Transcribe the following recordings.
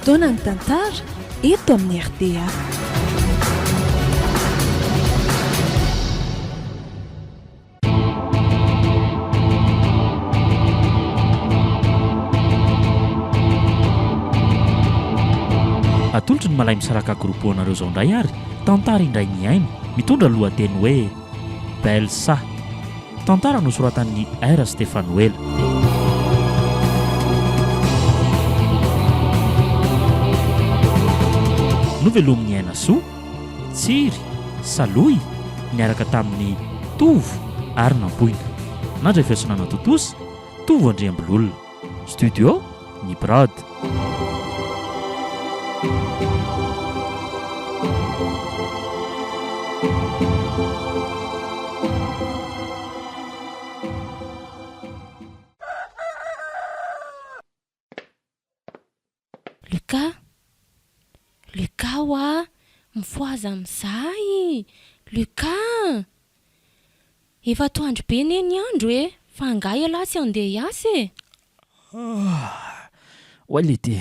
Fotoana ny tantara eto amin'ny RDA. Atolotry ny malay misaraka groupe anareo zao indray ary tantara indray niaino mitondra lohateny hoe Belsa. Tantara nosoratan'ny R. Stefanuel. Novelomin'ny aina soa, tsiry, saloy niaraka tamin'ny tovo ary nampoina. Nandray fiasanana totosa, tovo andriambololona. Studio, ny Brad. Luka wa mifoaza amin'izay. Luka, efa toandro be neny andro e, fa angaha ialahy tsy andeha hiasa e. Oailety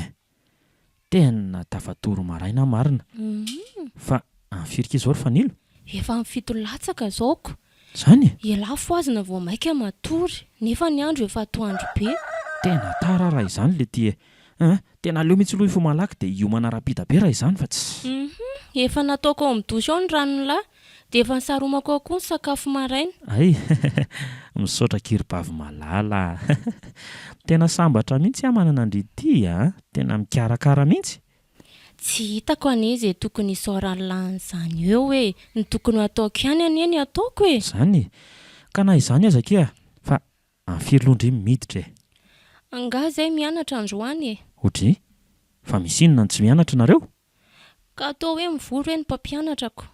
tena tafatoro maraina marina. Fa anfirika izao ry fanilo? Efa mifito latsaka zaoko. Zany? Ialahy foazina vao maika matory, nefa ny andro efa toandro be. Tena tarara izany le ty e. Tena aleo mitsy loha ifo malaky dia hiomana rapida be raha izany fa tsy. Efa nataoko ao midosy ao ny ranon'lahy, dia efa nisaromako ao koa ny sakafo maraina. Ay, misaotra kiribavy malala. Tena sambatra mihitsy manana an'ity a, tena mikarakara mihitsy. Tsy hitako an'izay tokony isaoran'lan'izany eo e, ny tokony ataoko ihany aneny ataoko e. Zany, ka na izany aza kia, fa anfiry loha indry miditra e. Angaha izay mianatra androany e. Ohatry, fa misy inona tsy mianatra nareo? Ka atao hoe mivory hoe ny mpampianatrako.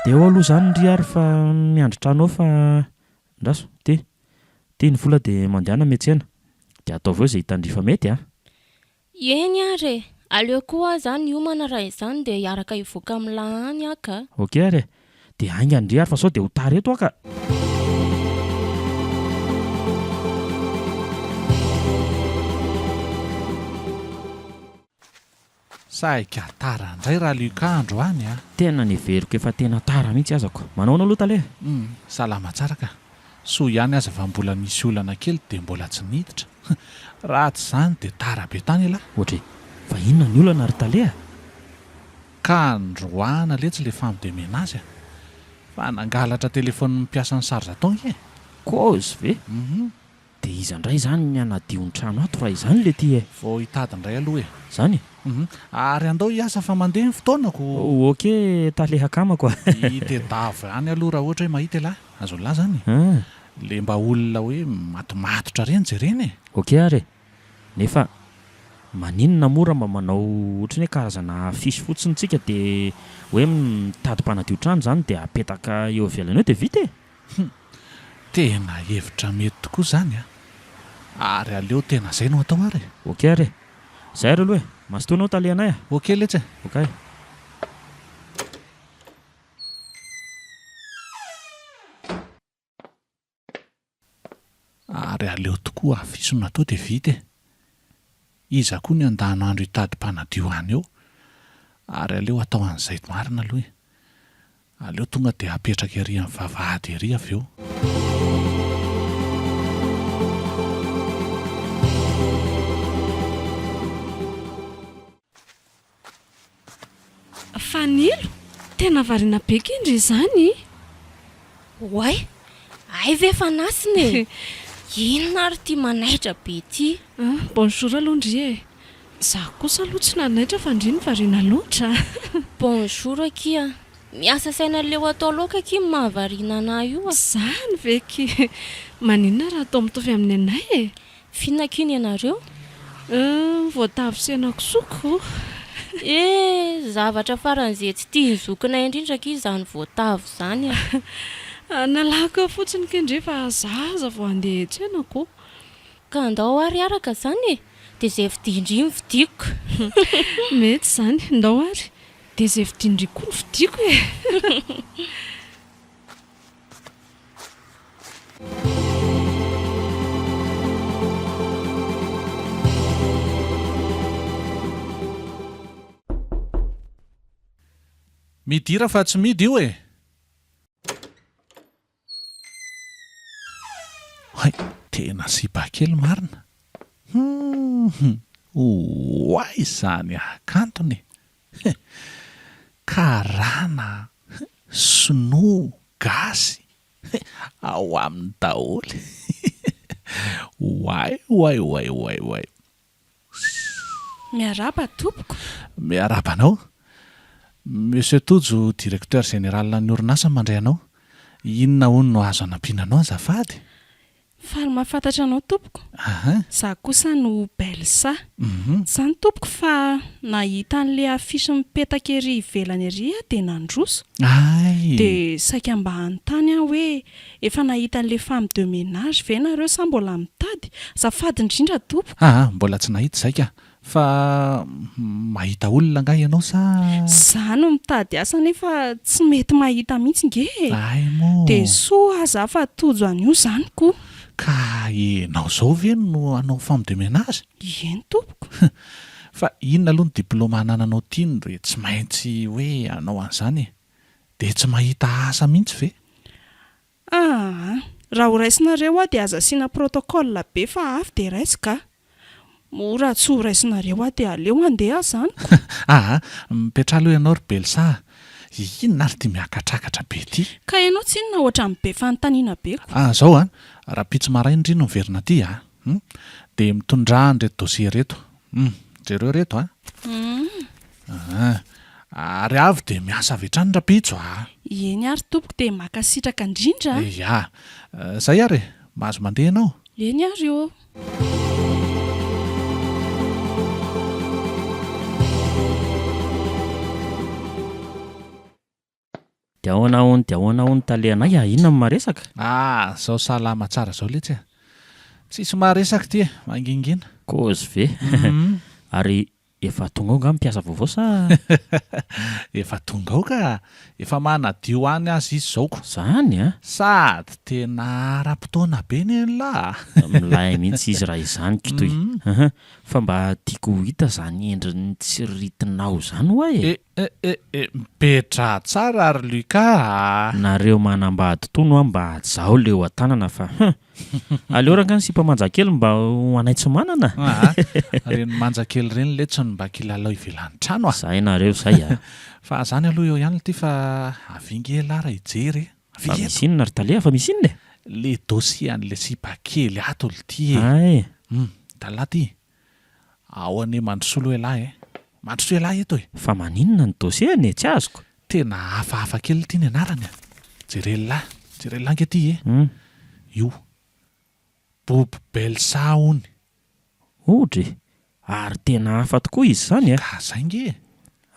Dia eo aloha izany ndry ary fa miandritra anao fa ndraso, ty ny vola dia mandehana miantsena. Dia ataovy eo izay hitandrifa mety a. Eny ary, aleo koa izany hiomana raha izany dia hiaraka hivoaka amin'ny lahany aka. Ok ary, dia aingana indry ary fa sao dia ho tara eto aka. Saika tara indray raha Luka androany a. Tena niveriko efa tena tara mihitsy azako. Manao aloha tale? Salama tsara ka. Soa ihany aza fa mbola misy olana kely dia mbola tsy niditra. Raha tsy izany dia tara be tany lahy. Ohatry, fa inona ny olana ry tale? Ka androana le tsy le famidemena azy a. Fa nangalatra telefony mpiasa ny sarza-taona e. Kozy ve? Dia iza indray izany ny anadio ny trano ato raha izany le ty e. Vao hitady indray aloha e. Zany? Ary andao hiasa fa mandeha ny fotoanako. Ok, tale hakamako. Hitedavo ihany aloha raha ohatra hoe mahita lahy. Azo lahy zany. Le mba olona hoe matomatotra reny jereny e. Ok ary, nefa maninona mora mba manao ohatra ny hoe karazana afisy fotsiny tsika dia hoe mitady mpanadio trano izany dia apetaka eo ivelany eo dia vita e. Tena hevitra mety tokoa izany a. Ary aleo tena izay no atao ary. Ok ary, izay ary aloha e, masotoanao talianay a. Ok letsy e. Ok. Ary aleo tokoa afiso natao dia vita e. Iza koa ny andano andro hitady mpanadio any eo. Ary aleo atao an'izay marina aloha e. Aleo tonga dia apetraka ery amin'ny vavahady ery avy eo. Fanilo, tena variana be kindry izany. Oay, ay ve fanasiny e. Inona ary ty manaitra be ty? Bonjour aloha ndry e. Zaho kosa aloha tsy nanaitra fa ndry ny variana loatra. Bonjour akia. Miasa saina leo atao loaka akia mahavariana anahy io. Zany ve ki. Maninona raha atao mitovy amin'ny anay e. Fihinan-kiny ianareo? Voatavo sy hena kisoko. Zavatra faran'izay tsy tia zokinay indrindra akia izany voatavo izany a. Nalaka fotsiny kendre fa zaza vao andeha hiantsena. Ka andao ary araka izany e. Dia izay vidindry ny vidiko. Mety izany, ndao ary. Dia izay vidindry koa ny vidiko e. midira fa tsy midy io e. hay tena sipakely marina. Oay izany akantony. Karana sinoa gasy ao amin'ny daholy. Way. miaraba tompoko. Miarabanao. Monsieur Tojo, directeur général ny orinasa mandray anao. Inona hono no azo anampinanao azafady? Faly mahafantatra anao tompoko. Za kosa no Belsa. Zany tompoko fa nahita an'le afisy mipetaka ery ivelany ery dia nandroso. Dia saika mba hanontany aho hoe efa nahita an'le femme de ménage ve nareo sa mbola mitady? Azafady indrindra tompoko. Mbola tsy nahita zaika. Fa mahita olona nga ianao sa? Za no mitady asa nefa tsy mety mahita mihitsy nge. Dia soa aza fa tojo an'io zany koa. Ka enao zao ve no anao femme de ménage? Eny tompoko. Fa inona aloha ny diplôma anananao tiany re tsy maintsy hoe anao an'izany. Dia tsy mahita asa mihitsy ve? Raha ho raisinareo aho dia aza asiana protocole be fa avy dia raisika. Raha tsy ho raisinareo aho dia aleo andeha zany. Mipetra aloha ianao ry Belsa. Inona ary ity miakatrakatra be ity? Ka ianao tsy inona ohatra amin'ny be fanontaniana be ko. Zao raha pitsy maraina indrino miverina aty dia mitondra an'ireto dossier reto. Jereo reto ary avy dia miasa avy hatrany rapitso Eny ary tompoko dia makasitraka indrindra. Zay ary mahazo mandeha ianao. Eny ary eo. dia ahoana hono talehanay inona ny maresaka? Zao salama tsara zao letsy tsisy maresaka ty mangingina. Kozy ve? Ary efa tonga ao nga mpiasa vaovao sa? Efa tonga ao ka efa manadio any azy izy zao ko. Zany sady tena ara-potoana be ny la. Milay mihitsy izy raha izany kitoy. Fa mba tiako hita zany endriny tsiritinao zany ho e. Mipetra tsara ary Luka. Nareo manambady tono mba zao leo an-tanana fa aleo raha ny sipa manjakely mba ho anay tsy manana. Reny manjakely reny le tsy mba kilalao ivelan'ny trano Zay nareo zay fa zany aloha eo ihany ity fa avinge lara ijery. Fa misy inona ry taleha fa misy inona? Le dossier an'le sipa kely ato ity dalahy ty ao ane mandrosolo elahy mandroso elahy eto fa maninona ny dossier tsy azoko. Tena hafahafa kely ity ny anarany jerelahy nke ty io Bob Belsa hony. Ohatra ary tena hafa tokoa izy zany ka zay nge.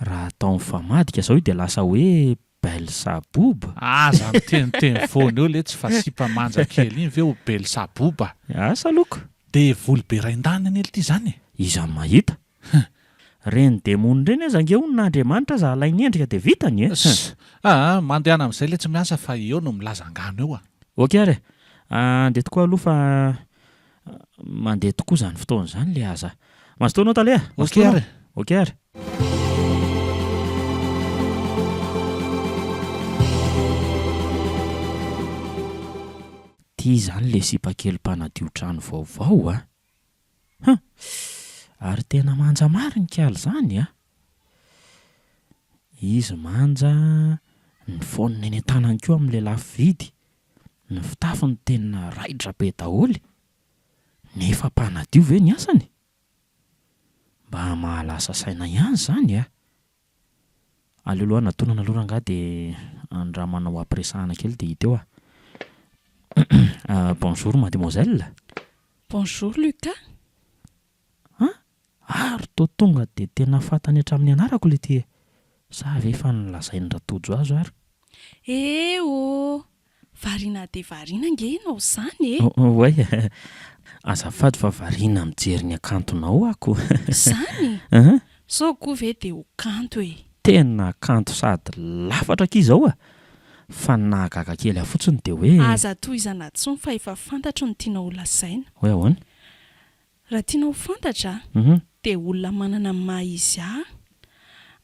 Raha atao mifamadika zao dia lasa hoe Belsa Bob. Zany teniteny foana eo le tsy fa sipa manjakely iny ve ho Belsa Bob. Asa loko. Dia volobe rain-dany any ely ity zany. Iza mahita. Reny demony reny azange on'Andriamanitra za alainy endrika dia vitany mandehana amin'izay le tsy miasa fa eo no milazangano eo Ok ary andeha tokoa aloha fa mandeha tokoa zany fotoana zany le aza. Mazotoanao taleha? Ok ary. Ty zany le sipakely mpanadio trano vaovao ary tena manja mariny kaly zany izy manja ny foniny eny an-tanany koa amin'ilay lafo vidy, ny fitafiny tena raitra be daholo nefa mpanadio ve ny asany? Mba mahalasa saina ihany zany aleoloha natonana aloha rangahy dia andraha manao ampiresahana kely dia hita eo Bonjour mademoiselle. Bonjour Luka. Ary to tonga dia tena fantany hatramin'ny anarako le ty sa ve efa nilazainy ratojo azo ary? Variana dia variana nge ianao zany Way azafady fa variana mijery ny akantonao ako. Zany? Sao koa ve dia ho kanto Tena kanto sady lafatra k'i zao fa nahagaga kely fotsiny dia hoe aza toy izana tsomy fa efa fantatro ny tiana ho lazaina. Hoe ahoana? Raha tiana ho fantatra dia olona manana maha izy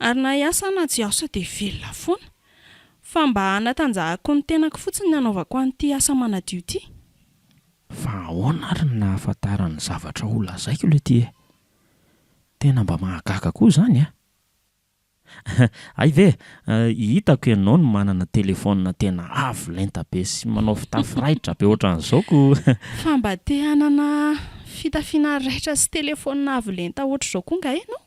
Ary na hiasa na tsy asa dia velona foana. Fa mba hanatanjahako ny tenako fotsiny ny anaovako an'ity asa manadio ity. Fa ahoana ary ny nahafantarany zavatra ho lazaiko ilay ty e? Tena mba mahagaga koa izany a. Ay ve, hitako ianao no manana telefaonina tena avo lenta be sy manao fitafy raitra be ohatran'izao. Fa mba te hanana fitafiana raitra sy telefaonina avo lenta ohatr'izao koa nga ianao?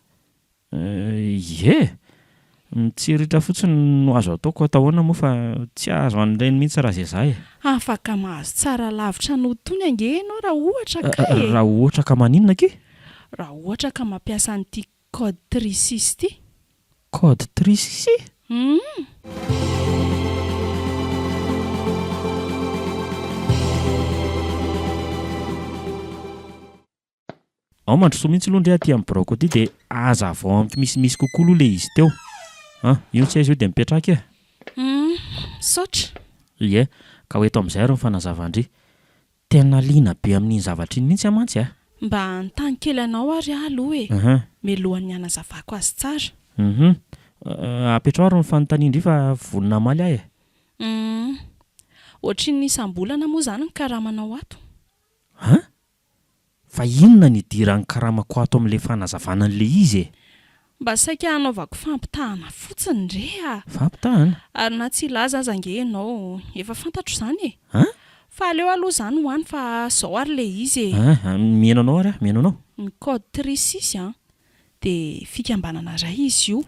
Mitsiritra fotsiny no azo ataoko atahoana moa fa tsy azo an'ireny mihitsy raha izay izahay. Afaka mahazo tsara lavitra no tony ange ianao raha ohatra ka e. Raha ohatra ka maninona ke? Raha ohatra ka mampiasa an'ity code 36 ity. Code 36? Ao mandrosoa mihitsy aloha ndray aty amin'ny braoko aty dia hazavao amiko misimisy kokoa aloha ilay izy teo. Io tsy aiza io dia mipetraka e? Saotra. Ie, ka ho eto amin'izay ary ny fanazavandry. Tena liana be amin'iny zavatra iny mihitsy amantsy a. Mba antany kely anao ary aloha e. Mialohan'ny hanazavako azy tsara. Apetrao ary ny fanontaniana fa vonona maly ahy e. Ohatrin'ny isam-bolana moa izany ny karamanao ato. Fa inona ny idiran'ny karamako ato amin'ilay fanazavana an'ilay izy e? Mba saika hanaovako fampitahana fotsiny re a. Fampitahana? Ary na tsy laza aza ange ianao, efa fantatro izany e. Fa aleo aloha izany ho any fa izao ary ilay izy e. Mihaino anao ary a, mihaino anao. Ny code 36 dia fikambanana iray izy io.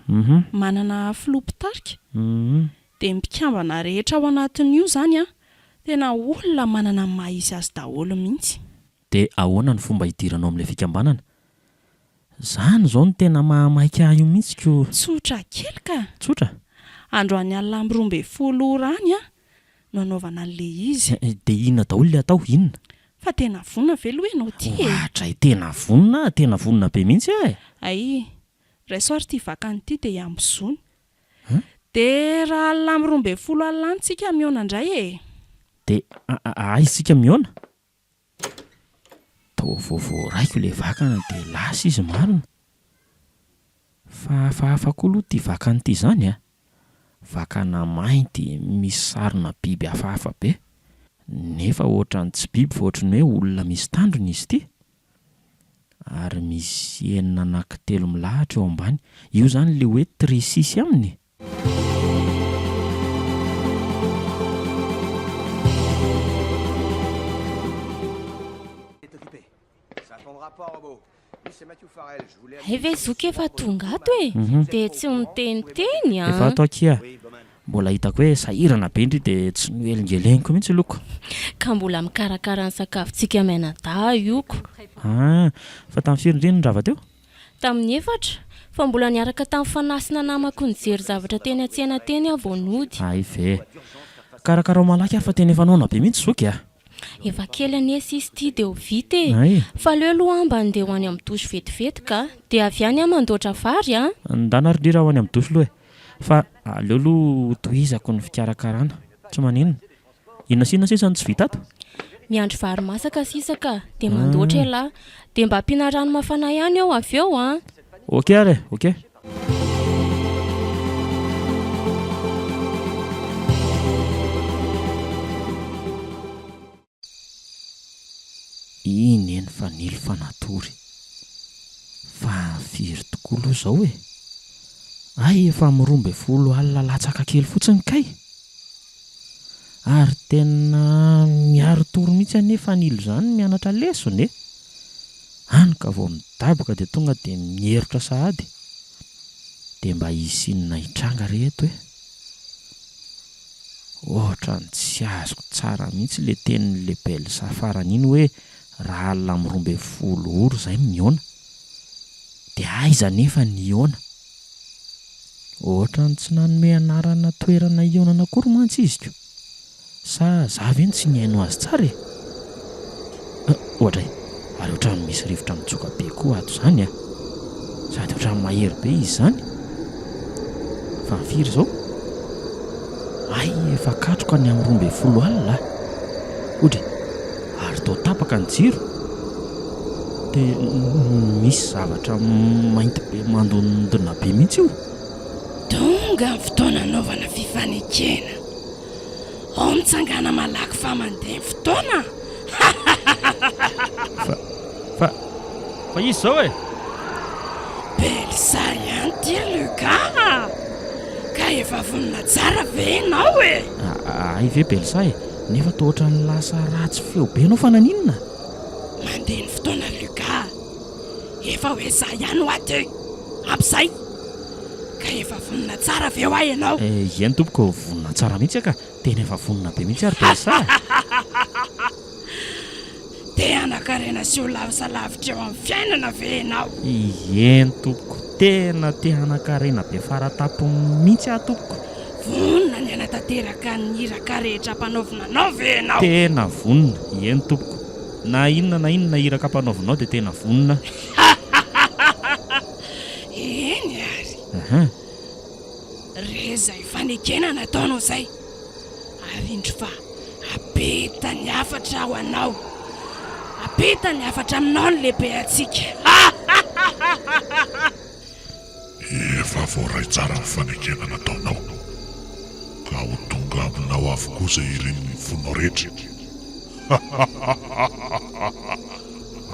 Manana filopitarika. Dia mpikambana rehetra ao anatin'io izany a, tena olona manana ny maha izy azy daholo mihitsy. Dia ahoana ny fomba hidiranao amin'ilay fikambanana? Izany izao no tena mahamaika io mihitsy ko. Tsotra kely ka. Tsotra? Androany alina amby 12 rany a no anaovana an'ilay izy. Dia inona daholo ilay atao? Inona? Fa tena vonona ve aloha ianao ty e? Ohatra tena vonona be mihitsy e. Ay, raisoary ity vakan'ity dia ihambozony. Dia raha alina amby 12 alina antsika mihaona indray e. Dia isika mihaona? Vaovao raiko ilay vakana dia lasa izy marina. Fa afaka aloha ity vakana ity izany a. Vakana mainty misy sarina biby hafahafa be. Nefa ohatran'ny tsy biby fa ohatran'ny hoe olona misy tandrony izy ity. Ary misy enina anankitelo milahatra eo ambany. Io izany ilay hoe 36 aminy. Ve zoky efa tonga ato e? Dia tsy miteniteny a. Efa ato akia. Mbola hitako hoe sahirana be indry dia tsy noelingeleniko mihitsy loko. Ka mbola mikarakara ny sakafontsika menada ioko. Fa tamin'ny firy indriny ny rava teo? Tamin'ny 4, fa mbola niaraka tamin'ny fanasina namako nijery zavatra teny an-tsena teny aho vao nody. Ay ve. Karakara malaky ary fa tena efa naona be mihitsy zoky a. Efa kely anesy izy ity dia ho vita e. Fa aleo aloha mba handeha ho any amin'ny dosy vetivety ka. Dia avy any mandoatra vary a. Ndana ary indrindra ho any amin'ny dosy aloha e. Fa aleo aloha tohizako ny fikarakarana. Tsy maninona. Inona sina sisa tsy vita ato? Miandry vary masaka sisa ka. Dia mandoatra ela. Dia mba ampiana rano mafana ihany ao avy eo a. Ok ary, ok. Iny eny fanilo fanatory. Fa firy tokoa aloha izao e. Ay, efa 12 alina latsaka kely fotsiny kay. Ary tena miaro tory mihitsy anefa fanilo izany mianatra lesona e. Hany ka vao midaboka dia tonga dia mierotra sahady. Dia mba hisinina hitranga reto e. Ohatra ny tsy azoko tsara mihitsy ilay tenin'ilay Belsa farany iny hoe raha alina amin'ny 12 ora izay mihaona. Dia aiza nefa ny hihaona? Ohatra ny tsy nanome anarana toerana hihaonana akory mantsy izy ko. Sa zavy eny tsy nihaino azy tsara e. Ohatra e, ary ohatran'ny misy rivotra mitsoka be koa ato izany a. Sady ohatran'ny mahery be izy izany. Fa firy izao? Ay, efa katroka ny amin'ny 12 alina. Ohatra ary tao tapaka ny jiro. Dia misy zavatra mainty be mandondona be mihitsy io. tonga ny fotoana anaovana fifanekena. Ao mitsangana malaky fa mandeha fotoana. Fa izy zao e? Belsa ihany tia Lucas. Ka efa vonina tsara ve ianao e? Ay ve Belsa e, nefa toa ohatran'ny lasa ratsy feo be anao fa naninona? Mandeha ny fotoana Lucas. Efa hoe za ihany ho aty ampizay. Ka efa vonina tsara ve ho ahy ianao? Iany tompoko, vonina tsara mihitsy ka. Tena efa vonina be mihitsy ary Belsa. Te hanakarena sy ho lavasalavitra eo amin'ny fiainana ve ianao? Ieny tompoko, tena te hanakarena be faratapo mihitsy aho tompoko. Vonina ny hanatanteraka ny iraka rehetra mpanaovina anao ve ianao? Tena vonina, ieny tompoko. Na inona iraka mpanaovinao dia tena vonina. Eny ary. Reza ifanekena nataonao izay. Ary indro fa apeta ny hafatra ho anao. Apeta ny hafatra aminao ny lehibe atsika. Efa voaray tsara ny fanekena nataonao, ka ho tonga aminao avokoa izay ireny ny fonao rehetra.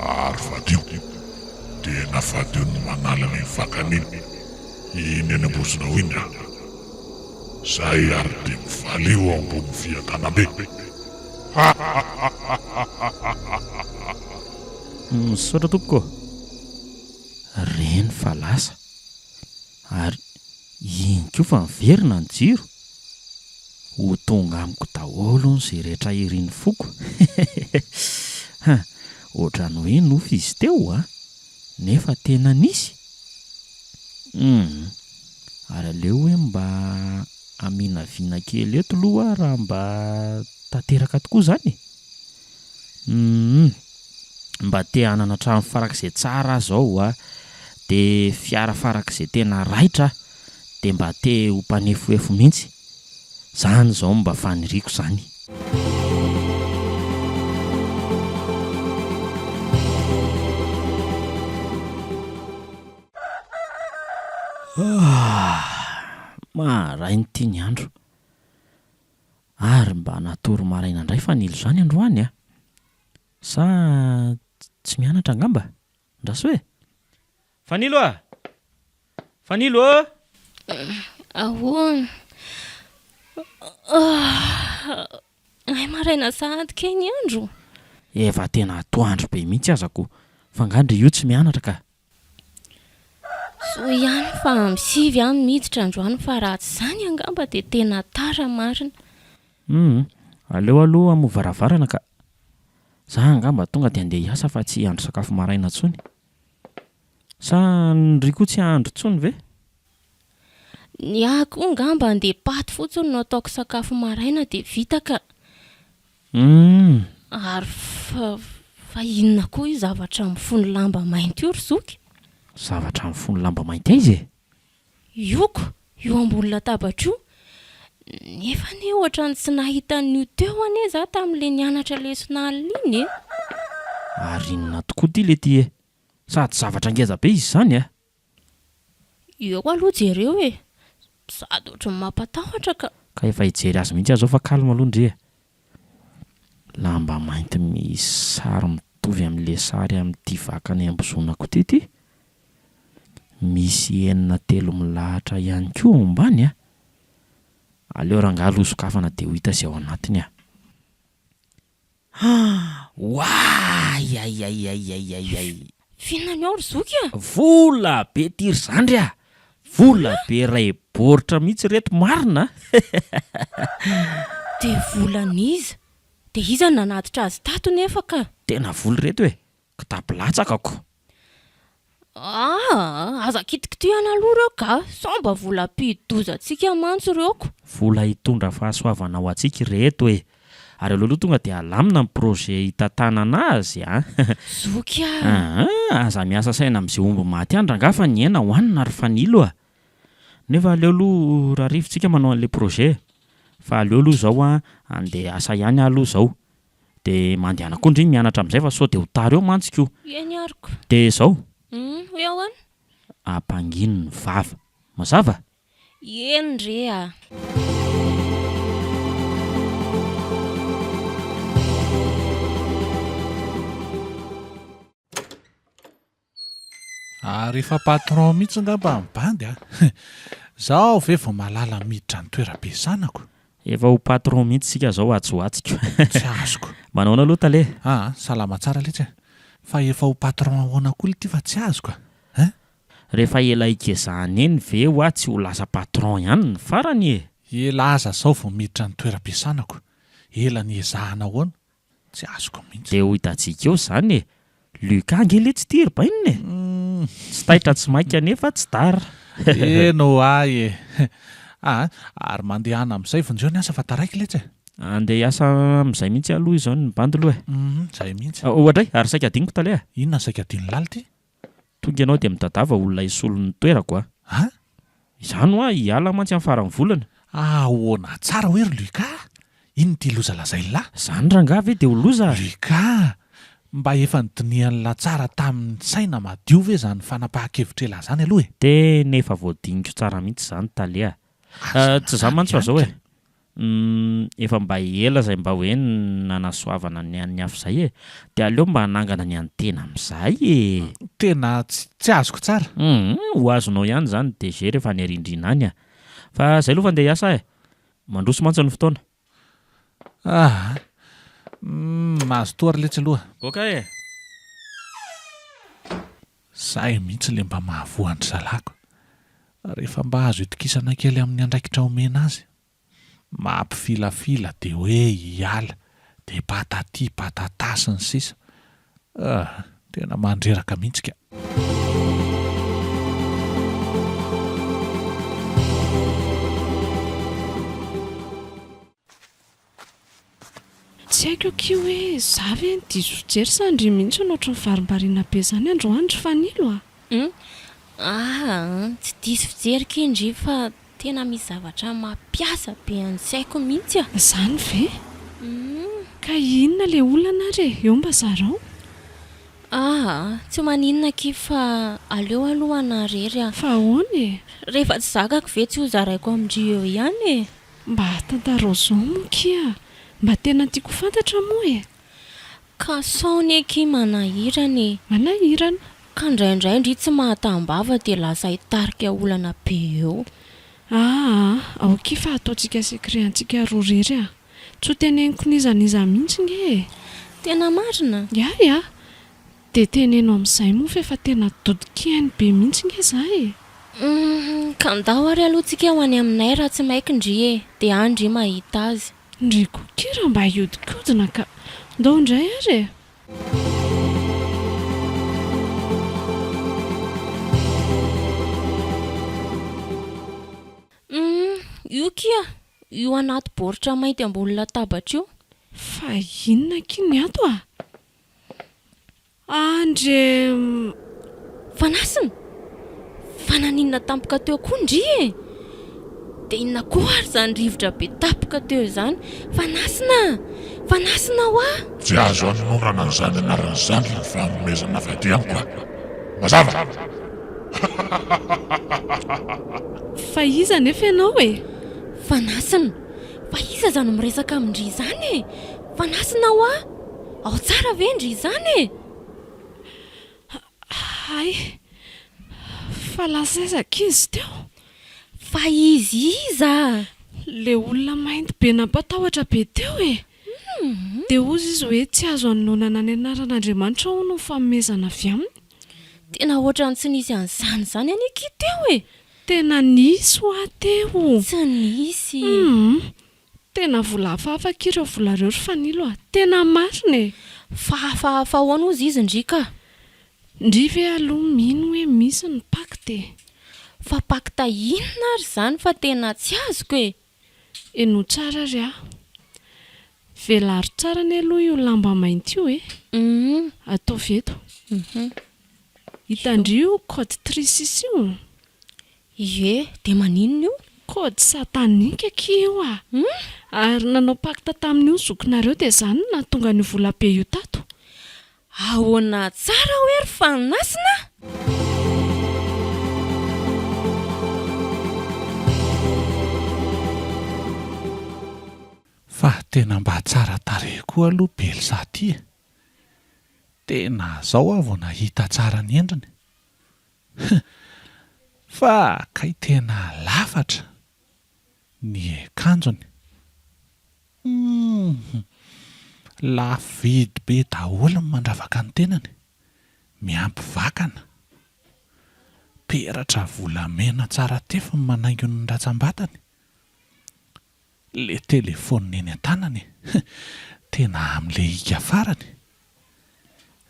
Ary fadio, tena fadio ny manala ny vakaniny. Iny eny ambosonao iny a. Zay ary dia mifaly eo ambony fiakanam-be. Misaotra tompoko. Reny fa lasa. Ary iny koa fa miverina ny jiro. Ho tonga amiko daholo izay rehetra iriny foko. Ohatrany hoe nofy izy teo a. Nefa tena nisy. Ary aleo hoe mba aminaviana kely eto aloha raha mba tanteraka tokoa izany. Mba te hanana trano farak'izay tsara zao a, dia fiara farak'izay tena raitra, dia mba te ho mpanefoefo mihitsy. Zany zao mba faniriako zany. Maharay ny tia ny andro. Ary mba natory maraina indray fanilo zany androany a. Sa tsy mianatra angamba? Ndraso e? Fanilo a? Fanilo a? Ahoana? Ay maraina sahady ke ny andro. Efa tena atoandro be mihitsy azako. Fangandry io tsy mianatra ka. So ihany fa misivy ihany miditra androany fa raha tsy izany angamba dia tena tara marina. Aleo aloha amovaravarana ka. Za angamba tonga dia andeha hiasa fa tsy handro sakafo maraina intsony. Sa ny koa tsy handro intsony ve? Ny ako angamba andeha paty fotsiny no ataoko sakafo maraina dia vita ka. Ary fa inona koa io zavatra mifono lamba mainty io ry zoky? Zavatra mifono lamba mainty izy e? Ioko, io ambony latabatra io. Nefa ne ohatra ny tsy nahita an'io teo anie za tamin'ilay nianatra lesona iny e. Ary inona tokoa ty le ty e? Sady zavatra ngeza be izy zany a? Eo aloha jereo e. Sady ohatrany mampatahotra ka. Ka efa hijery azy mihitsy azo fa kalma aloha ndre. Lamba mainty misy sary mitovy amin'ilay sary amin'ity vakany ambozonako ty. Misy enina telo milahatra ihany koa ambany a. Aleo rangalo ho sokafana dia ho hita izay ao anatiny a. Ay. Fihinana ny ao ry zoky a? Vola be tiry zandry a. Vola be ray boritra mihitsy reto marina. Dia volan'iza? Dia iza nanatitra azy tato nefa ka? Tena voly reto e. Kitapo latsakako. Aza kitikity ihany aloha reo ka. Somba vola mpidozantsika mantso reoko. Vola hitondra fahasoavana ho antsika reto e. Ary aloha tonga dia alamina ny projet hitantanana azy a. Zoky a. Aza miasa saina amin'izay omby maty andra angafa ny hena hoanina ary fanilo a. Nefa aleo aloha raha rivotsika manao an'ilay projet. Fa aleo aloha zao a andeha asa ihany aloha zao. Dia mandehana koa ndry mianatra amin'izay fa sao dia ho tara eo mantsika. Eny ariko. Dia zao. Hoe ahoana? Ampangino ny vava. Mazava? Eny re a. Rehefa patron mihitsy ngamba mibandy a. Zaho ve vao malala miditra ny toeram-piasanako. Efa ho patron mihitsy sika zao atsoatsika. Tsy azoko. Manao aloha tale. Salama tsara letsy. Fa efa ho patron ahoana koa ity fa tsy azoko. Rehefa ela ikezahana eny ve ho tsy ho lasa patron ihany ny farany e. Ela aza zao vao miditra ny toeram-piasanako. Ela ny ezahana ahoana. Tsy azoko mihitsy. Dia ho hitantsika eo izany e. Luka angely tsy tiry bainina e. Tsy taitra tsy mainka nefa tsy dara. Eno ay e. Ary mandehana amin'izay vonjeo ny asa fa taraiky letsy. Andeha hiasa amin'izay mihitsy aloha izao ny bandy aloha e. Izay mihitsy. Ohatra ary saika adiniko tale. Inona saika adiny lalitra? Tonga ianao dia midadava olona isolon'ny toerako a. Izany hoa hiala mantsy amin'ny faran'ny volana. Ahoana tsara hoe ry Luka. Ino ty loza lazay lahy? Izany rangaha ve dia ho loza. Luka, mba efa nidinihan'la tsara tamin'ny saina madio ve zany fanapahan-kevitra ela zany aloha e? Tena efa voadiniko tsara mihitsy izany tale a. Tsy izany mantsy fa zao e. Efa mba ela zay mba hoe nanasoavana ny an'ny hafa izay e. Dia aleo mba hanangana ny antena amin'izay e. Tena tsy azoko tsara. Ho azonao ihany izany dia zay rehefa ny arindrina any a. Fa izay aloha fa andeha hiasa e. Mandroso mantsy ny fotoana. Mahazo toary letsy aloha. Boka e. Zahay mihitsy le mba mahavoan'ny zalako. Rehefa mba azo itokisana kely amin'ny andraikitra omena azy. Mampifilafila dia hoe hiala. Dia patati patatasy ny sisa. Tena mandreraka mihitsy ka. Tsy haiko ki hoe za ve ny diso fijery sa ndry mihitsy ohatry ny varimbariana be zany androandro fanilo Tsy diso fijery kendry fa tena misy zavatra mampiasa be an'ny saiko mihitsy a. Zany ve? Ka inona le olana re? Eo mba zarao? Tsy maninona ki fa aleo aloha narery a. Fa ahoana e? Rehefa tsy zakako ve tsy ho zaraiko amindry eo ihany e. Mba tantarao zao moa kia. Mba tena tiako fantatra moa e. Ka saony eky manahirana e. Manahirana? Ka indraindray ndry tsy mahatambava dia lasa hitarika olana be eo. Ao ki fa ataontsika sekreantsika roa rery a. Tsy ho teneniko nizaniza mihitsy nge. Tena marina? Ya. Dia teneno amin'izay moa fa efa tena dodikiany be mihitsy nge za e. Ka ndao ary alohantsika ho any aminay raha tsy maika ndry e. Dia andry mahita azy. Ndry kokira mba hiodikodina ka. Ndao indray ary e. Io kia, io anaty baoritra mainty ambony latabatra io. Fa inona kiny ato a? Andre... Fanasina? Fananinona tampoka teo koa ndry e. Dia inona koa ary izany rivotra be tampoka teo izany. Fanasina ho a. Tsy azo anonorana n'izany anaran'izany ny fanomezana vadianiko a. Mazava! Fa iza nefa ianao e? Fanasina? Fa iza zany miresaka amindry izany e? Fanasina ho a. Ao tsara ve ndry izany e? Hay, fa lasa aizaka izy teo. Fa iza? Le olona mainty be nampatahotra be teo e. Dia ozy izy hoe tsy azo anonana ny anaran'Andriamanitra ho no fanomezana avy aminy. Tena ohatran'ny tsy nisy an'izany zany aneky teo e. Tena nisy ho ateo. Tsy nisy. Tena vola hafahafa kireo volareo ry fanilo a. Tena marina e. Fa hafahafa ahoana ozy izy ndry ka? Ndry ve aloha mino hoe misy ny pakte. Fa pakta inona ary izany fa tena tsy azoko e. Eno tsara ry a. Velary tsara ny aloha io lamba mainty io e. Atao veto. Hitandry io code trisis io. Ie, dia maninona io? Code satanika ki io a. Ary nanao pakta tamin'io zokinareo dia izany nahatonga ny vola be io tato. Ahoana tsara hoe ry fanasina? Fa tena mba tsara tarehy koa aloha Belsa ty. Tena zao aho vao nahita tsara ny endriny. Fa kay tena lafatra ny akanjony. Lafo vidy be daholo ny mandravaka ny tenany. Miampy vakana. Peratra volamena tsara tefy ny manaingo ny ratsambatany. Le telefaoniny eny an-tanany. Tena amin'ilay hika farany.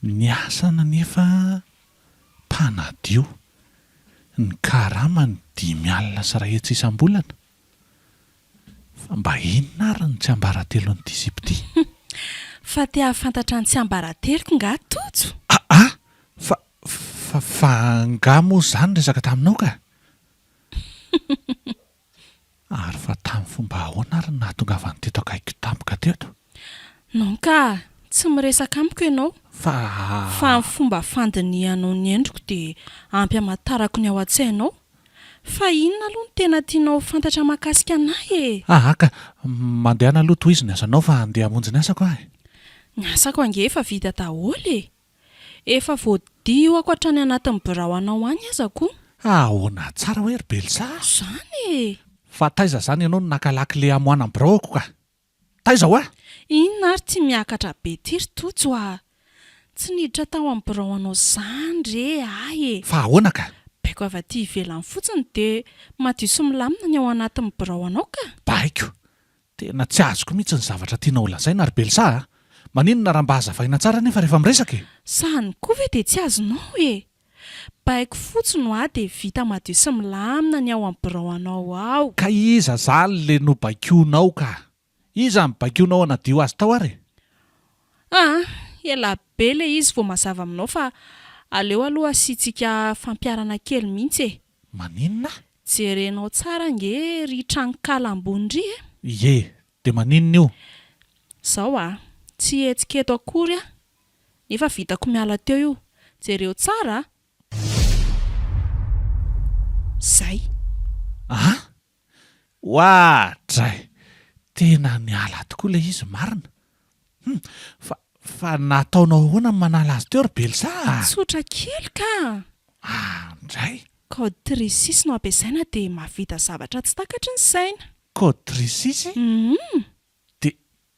Ny asana nefa mpanadio. Ny karamany 5 alina sy 1 hetsy isam-bolana. Fa mba inona ary ny tsy ambaratelo an'ity zipity? Fa te hahafantatra ny tsy ambarateloko nga tojo. Fa nga moa izany resaka taminao ka? Ary fa tamin'ny fomba ahoana ary nahatongavany teto akaiky tampoka teto? Non ka, tsy miresaka amiko ianao. Fa ny fomba fandinihanao ny endriko dia ampy hamatarako ny ao an-tsainao. Fa inona aloha ny tena tianao fantatra mahakasika anahy e? Ka mandeha aloha toy izy ny asанao fa andeha hamonjy ny asako ahy. Ny asako ange efa vita daholo e. Efa voadio ako hatrany anatin'ny birao anao any azako. Ahoana tsara hoe ry Belsa? Izany e. Fa taiza izany ianao no nakalaky le amoana amin'ny birao ako ka? Taiza ho ahy? Inona ary tsy miakatra be tiry tojo a? Tsy niditra tao amin'ny birao anao izany re ay e. Fa ahoana ka? Baiko avy aty ivelany fotsiny dia madio sy milamina ny ao anatin'ny birao anao ka. Baiko. Tena tsy azoko mihitsy ny zavatra tianao lazaina ry Belsa. Maninona raha mba hazavaina tsara nefa rehefa miresaka e? Sany koa ve dia tsy azonao e? Baiko fotsiny ho dia vita madio sy milamina ny ao amin'ny birao anao ao. Ka iza zany le no baikionao ka? Iza ny baikionao anadio azy tao ary? Ela be le izy vao mazava aminao fa aleo aloha asiantsika fampiarana kely mihitsy e. Maninona? Jerenao tsara nge ry tranokala ambony ry e. Ie, dia maninona io? Zao tsy etsiketo akory nefa vitako miala teo io. Jereo tsara. Zay. Dray. Tena niala tokoa le izy marina. Fa nataonao ahoana ny manala azy teo ry Belsa? Tsotra kely ka. Ndray. Code 36 no ampiasaina dia mahavita zavatra tsy takatry ny saina. Code 36?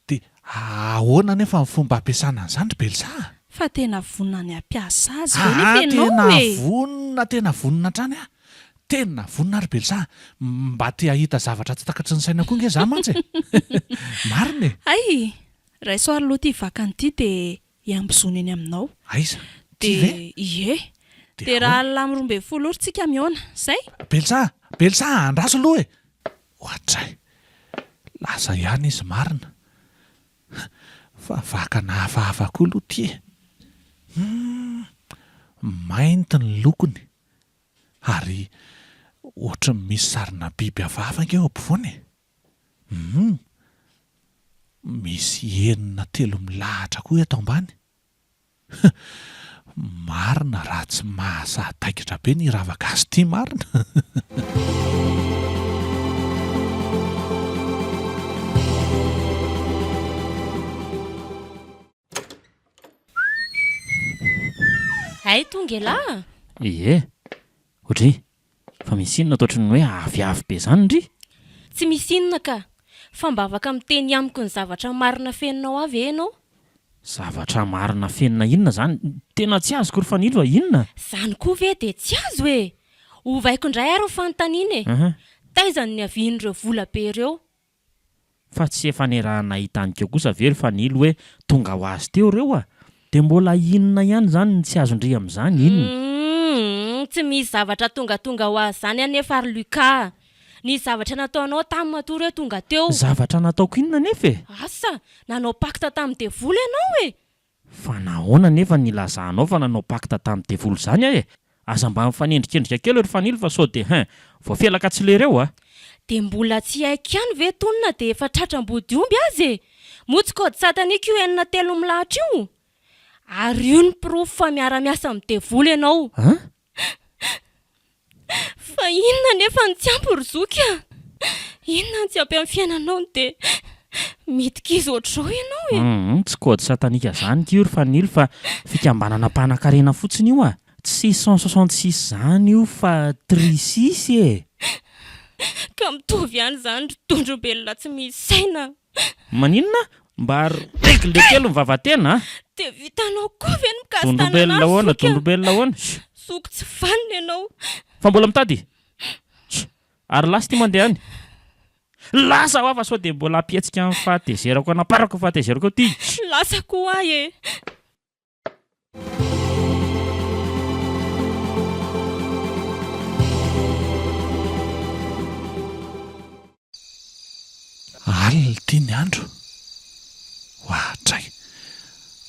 Dia ahoana nefa ny fomba ampiasana an'izany ry Belsa? Fa tena vonona ny ampiasa azy ve ny ianao e? Tena vonona hatrany aho. Tena vonona ry Belsa. Mba te hahita zavatra tsy takatry ny saina koa nge za mantsy. Marina e. Ay, raisoary aloha ty vakany ity dia iambozony eny aminao. Aiza? Ty ve? Ie. Dia raha lamy 12 ora tsika mihaona. Zay? Belsa, andraso aloha e. Ohatray. Lasa ihany izy marina. Fa vakana hafahafa koa aloha ty e. Mainty ny lokony. Ary ohatran'ny misy sarina biby hafahafa eo ampovoany. Misy enina 3 milahatra koa eto ambany. Marina raha tsy mahasahataikitra be ny ravaka azy ity marina. Hay tonga lahy. Ie. Ohatry, fa misy inona totrany hoe aviavy be zany ndry? Tsy misy inona ka. Fa mba afaka miteny amiko ny zavatra marina feninao avy ianao. Zavatra marina fenina inona zany? Tena tsy azoko ry fanilo inona? Zany koa ve dia tsy azo e. Ovaiko indray ary ny fanontaniana e. Taizany ny avian'ireo vola be ireo. Fa tsy efa nerahana hitaniko kosa very fanilo hoe tonga ho azy teo ireo a. Dia mbola inona ihany zany tsy azondry amin'izany inona? Tsy misy zavatra tonga ho azy zany anefa ary Luka. Ny zavatra nataonao tamin'ny matory hoe tonga teo. Zavatra nataoko inona nefa e? Asa, nanao pakta tamin'ny devoly ianao e. Fa nahoana nefa nilazahanao fa nanao pakta tamin'ny devoly zany e? Asa mba mifanendrikendrika kely ry fanilo fa sao dia voafelaka tsy lereo a. Dia mbola tsy haiko ihany ve tonina dia efa tratram-body omby azy e. Motsikody satanika io 3 milahatra io. Ary io ny proof fa miara-miasa amin'ny devoly ianao. Fa inona nefa ny tsy ampy ry zoky a? Inona ny tsy ampy amin'ny fiainanao dia Mitikizy ohatr'izao ianao e. Tsy kody satanika zany kiry fanily fa fikambanana mpanan-karena fotsiny io a. Tsy 166 zany io fa 36 e. Ka mitovy ihany zany ry tondrobelona tsy misy saina. Maninona? Mba regile kely mivavatena. Dia vitanao koa ve ny Tondrobelona ahoana, tondrobelona ahoana. Soko tsy vanina ianao. Fa mbola mitady. Ary lasa ty mandeha any. Lasa ho afa sao dia mbola apietsika amin'ny fahatezerako anaparako fahatezerako ty. Lasa koa e. Alina ty ny andro. Hoatray.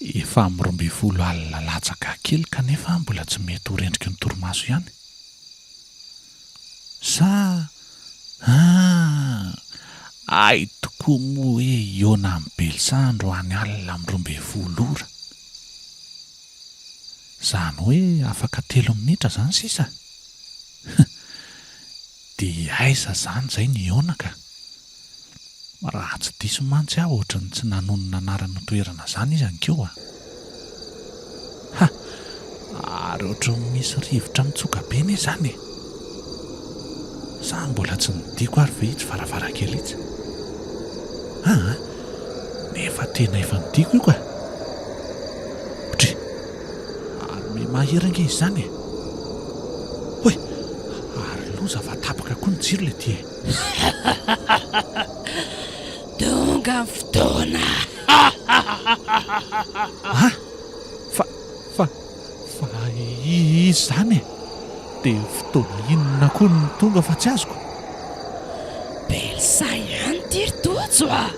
Efa amin'ny 12 alina latsaka kely kanefa mbola tsy mety ho rendriky ny torimaso ihany. Ay tokoa moa hoe iona amin'ny belisandro any alina amin'ny 12 ora. Zany hoe afaka 3 minitra zany sisa. Dia aiza zany zay ny iona ka. Raha tsy diso mantsy aho ohatrany tsy nanonona anarana toerana zany izy ankeo a. Ary ohatrany misy rivotra mitsoka be ne zany. Sa mbola tsy nidiko ary ve itsy varavarankely itsy. Nefa tena efa nidiko io ka. Ary mahiranga izy zany e. Hoe, ary loza va tapaka koa ny jiro le ty e. Tonga fotoana. Fa izy zany e. Dia fotoana inona koa ny tonga fa tsy azoko. Belsa ihany ty ry tojo a.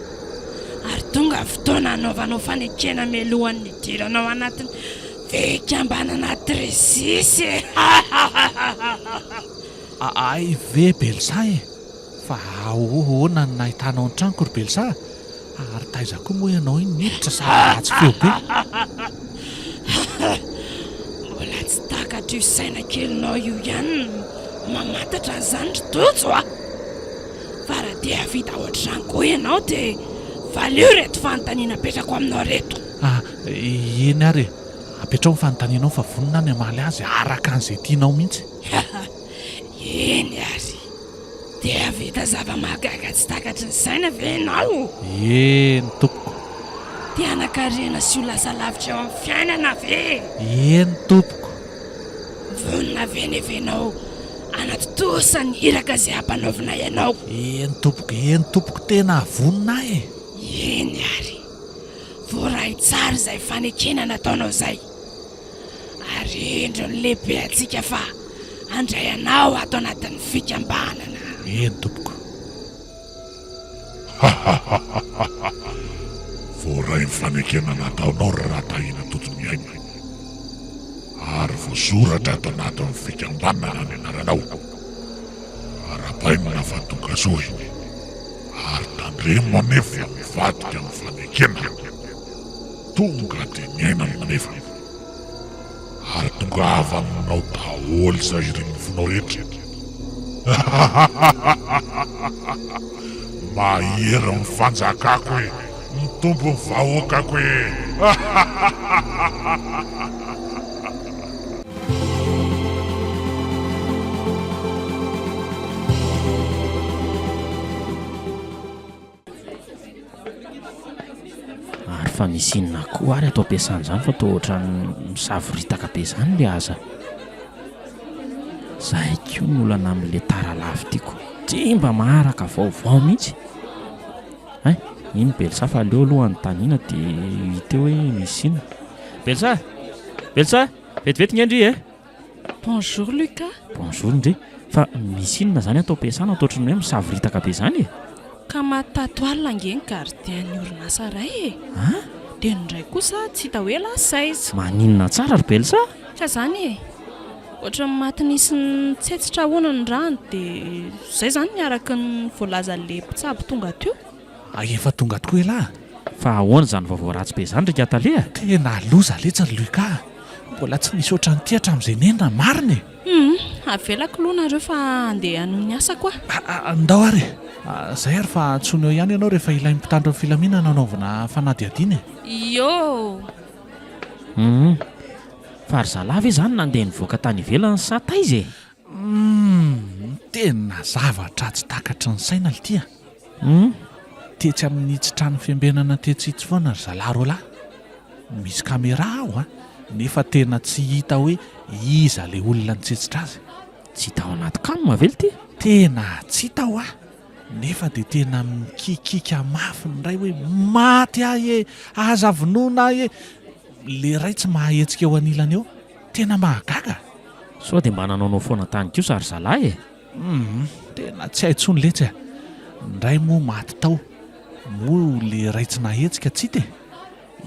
Ary tonga fotoana anaovanao fanekena melohan'ny diranao anatin'ny fikambanana Trisisy e. Ay ve Belsa e. Fa ahoana ny nahitanao ny tranoko ry Belsa. Ary taiza koa moa ianao iny miditra sa ratsy feo be. Mbola tsy takatra io saina kelinao io ihany mamantatra an'izany ry tojo a. Fa raha dia vita ohatr'izany koa ianao dia valio reto fanontaniana apetrako aminao reto. Eny ary apetrao ny fanontanianao fa vonona ny amaly azy araka an'izay tianao mihitsy. Eny ary. Dia vita zava-mahagaga tsy takatra ny saina ve ianao? Eny tompoko. Dia anakarena sy ho lasa lavitra eo amin'ny fiainana ve? Eny tompoko. Vonona ve nevenao anatotosa ny hiraka izay hampanaovina ianao? Eny tompoko tena vonona e. Eny ary. Voaray tsara izay fanekena nataonao izay. Ary indro ny lehibe atsika fa andray anao ato anatin'ny fikambanana. Eny tompoko. Voaray ny fanekena nataonao raha tahina totony aina. Ary voasoratra ato anatin'ny fikambanana ny anaranao. Arapaina fa tonga sohy. Ary tandremo anefa mivadika amin'ny fanekena. Tonga dia miaina ny manefa. Ary tonga avy aminao daholo izay irenifonao rehetra. Mahera ny fanjakako e. Mitombo ny vahoakako e. Ary fa misy inona koa ary atao ampiasana izany fa toa ohatrany misavoritaka be izany le aza. Zahay koa ny olana amin'ilay tara lafy tiako. Tsy mba maharaka vaovao mihitsy. Iny Belsa fa aleo aloha anontaniana dia hita hoe misy inona. Belsa, vetivety ny andry e. Bonjour Lucas. Bonjour ndre. Fa misy inona zany atao ampiasana atao ohatrany hoe misavoritaka be izany e. Ka matato alina nge ny gardian'ny orinasa ray e. Dia nindray kosa tsy hita hoe lasaiza. Maninona tsara ry Belsa? Ka zany e. Ohatrany matinisy ny tsetsitra ahoana ny rano dia izay zany niaraka ny voalaza le mpitsabo tonga teo. Efa tonga tokoa elahy. Fa ahoana izany vaovao ratsy be izany ndraika Atalea? Tena loza letsy ry Lucas. Mbola tsy nisy ohatrany ty hatramin'izay nendra marina e. Avelako aloha nareo fa andeha hanao ny asa koa. Andao ary. Izay ary fa antsony eo ihany ianao rehefa ilay mpitandro ny filaminana anaovana fanadihadiana. Yo! Fa ry zalahy ve zany nandeha nivoaka tany ivelany sa taiza e? Tena zavatra tsy takatry ny saina ity. Tetsy amin'ny tsitrano fiambenana tetsitsy foana ry zalahy roalahy. Misy kamera ao nefa tena tsy hita hoe iza ilay olona nitsetsitra azy. Tsy hita ao anaty kanoma ve ity? Tena tsy hita ao nefa dia tena mikikika mafy ny ray hoe maty ahy aza vonoina ahy le ray tsy mahahetsika eo anilany eo. Tena mahagaga. Sao dia mba nanaonao foana tany kosa ry zalahy e? Tena tsy hay intsony letsy ny ray moa maty tao moa le ray tsy nahetsika tsy hita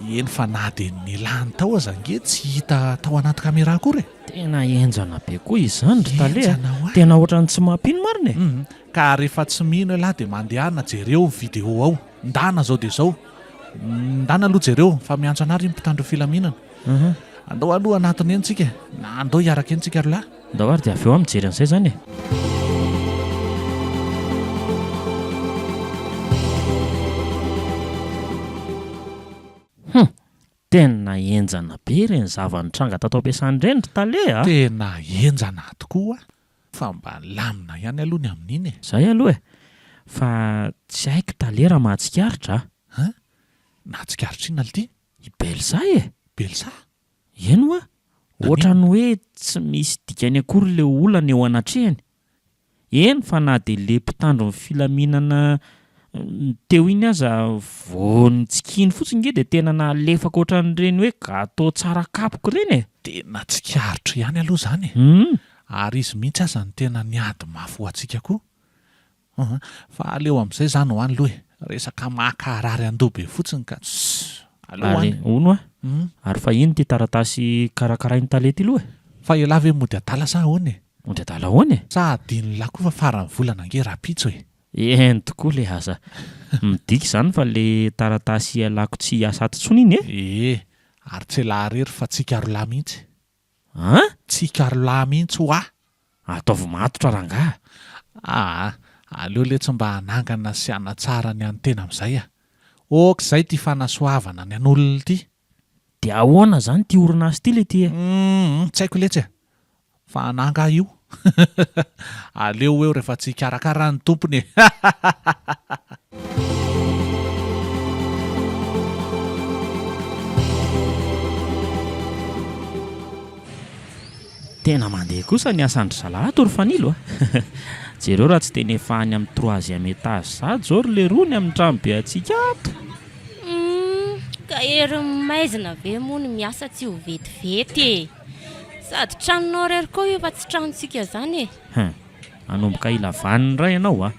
eny fa na dia nilany tao aza nge tsy hita tao anaty kamera akory. Tena enjana be koa izany ry tale. Tena ohatrany tsy mampino marina. Ka rehefa tsy mino lahy dia mandehana jereo video ao. Ndana zao dia zao. Ndana aloha jereo fa miantso anary mpitandro filaminana. Andao aloha anatiny eny tsika. Na andao hiaraka eny tsika roalahy. Ndao ary dia avy eo mijery an'izay zany e. Tena enjana be ireny zava-nitranga tato am-piasany ireny ry tale a. Tena enjana tokoa fa mba lamina ihany aloha ny amin'iny e. Zay aloha e. Fa tsy haiko tale raha mahatsikaritra. Nahatsikaritra ina ity? I Belsa e. Belsa? Eno a. Ohatrany hoe tsy misy dikany akory le olana eo anatrehany. Eny fa na dia le mpitandro ny filaminana teo iny aza voany tsikiny fotsiny nge dia tena nalefaka ohatran'ireny hoe gatao tsara kapoka ireny e. Tena tsikaritra ihany aloha zany e. Ary izy mihitsy aza ny tena niady mafy ho antsika koa. Fa aleo amin'izay zany ho any loha e. Resaka makarary an-dobe fotsiny ka aleo any. Ono a. Ary fa iny ty taratasy karakarainy talety loha. Fa ela ve mody adala sa ahoana e? Mody adala ahoana e? Sa adiny lahy koa fa farany volana nge rapitso e. Eny tokoa le aza. Midika izany fa le taratasy alako tsy asa ato-tsony iny e? Ary tsy lahy rery fa tsika roalahy mihitsy. Tsika roalahy mihitsy ho ataovy matotra rangaha. Aleo le tsy mba hanangana sy hanatsara ny antena amin'izay Okizay ty fanasoavana ny an'olona ity. Dia ahoana zany ty orinasa ity le ty e? Tsy haiko letsy fa ananga io. Aleo eo rehefa tsy karakara ny tompony. Tena mandeha kosa ny asandry zalahy tory fanilo jereo raha tsy tenefa any amin'ny 3e étage sady zao ry le rony amin'ny trano be atsika ato. Ka ery maizina ve moa ny miasa tsy ho vetivety e. Sady tranonao rery koa io fa tsy tranontsika zany e. Anomboka ilavaniny ray ianao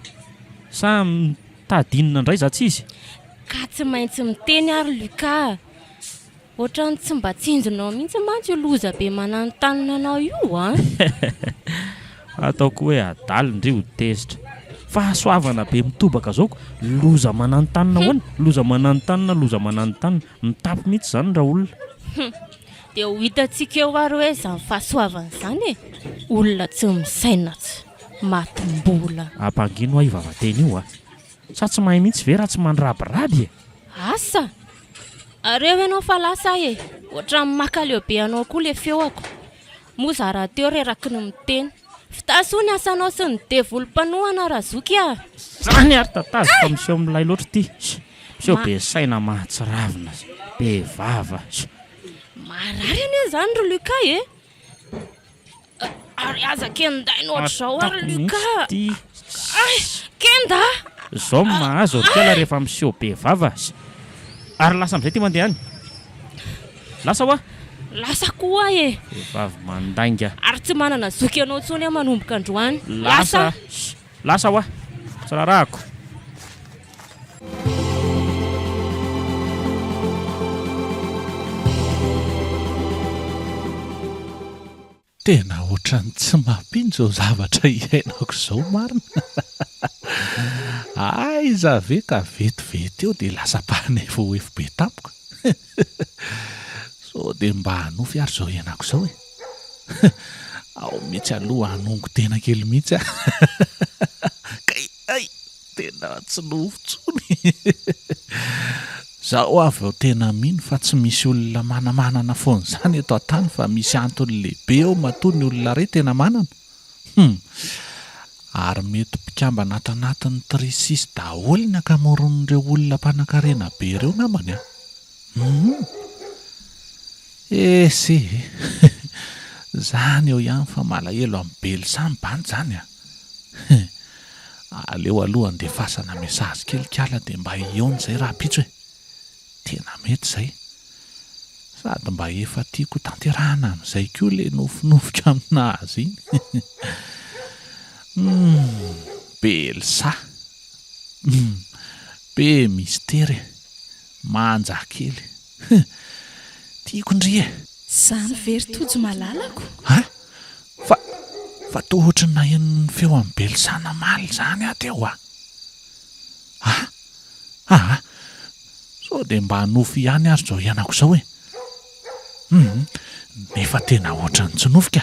sa mitadinina indray za tsy izy? Ka tsy maintsy miteny ary Luka. Ohatrany tsy mba tsinjonao mihitsy mantsy loza be mananontany anao io Ataoko hoe adalindry ho tezitra. Fa soavana be mitobaka zao loza mananontany hoana, loza mananontany, mitapy mihitsy zany raha olona. Dia ho hitantsika eo ary hoe izany fahasoavana izany e. Olona tsy misaina tsy matim-bola. Ampangino aho ivavateny io sa tsy mahay mihitsy ve raha tsy mandrabiraby e? Asa? Areo ianao fa lasa e. Ohatrany makaleo be anao koa le feoako. Moa za raha teo reraky ny miteny. Fitaso ny asanao sy ny devolim-panoana razoky Zany ary tatazy fa miseho milay loatra ty. Miseho be saina mahatsiravina, be vava. Marary anie zany ry Luka e. Ary aza kendainao ohatr'izao ary Luka. Ay, kenda! Zao mahazo hotela rehefa miseho be vava. Ary lasa amin'izay ty mandeha any. Lasa hoa? Lasa koa e. Vavy mandainga. Ary tsy manana zoky anao tsony manomboka androany. Lasa hoa. Tsy rarahako. Tena ohatrany tsy mampino zao zavatra iainako izao marina. Aiza ve ka vetivety eo dia lasa panevoefo be tampoka. So dia mba hanofy ary izao iainako izao e. Ao mihitsy aloha hanongo tena kely mihitsy. Kay, tena tsy nofontsony. Zaho avy ao tena mino fa tsy misy olona manamanana foana izany eto an-tany fa misy antony lehibe eo matoa ny olona re tena manana. Ary mety mpikambana ato anatin'ny trisisy daholo ny akamoron'ireo olona mpanankarena be ireo namany a. Esy zany eo ihany fa malahelo amin'ny Belsa mibany zany a. Aleo aloha andefasana mesazy kelikala dia mba iona izay raha pitso e. Tena mety izay. Sady mba efa tiako tanterahana amin'izay koa ilay nofinofika aminazy iny. Belsa. Be mistery. Manja kely. Tiako indry e. Zany very tojo malalako. Fa toa ohatrany nahenon'ny feo amin'ny Belsa namaly zany ato eo a. Sao dia mba hanofy ihany ary zao ianako izao e. Nefa tena ohatrany tsy nofika.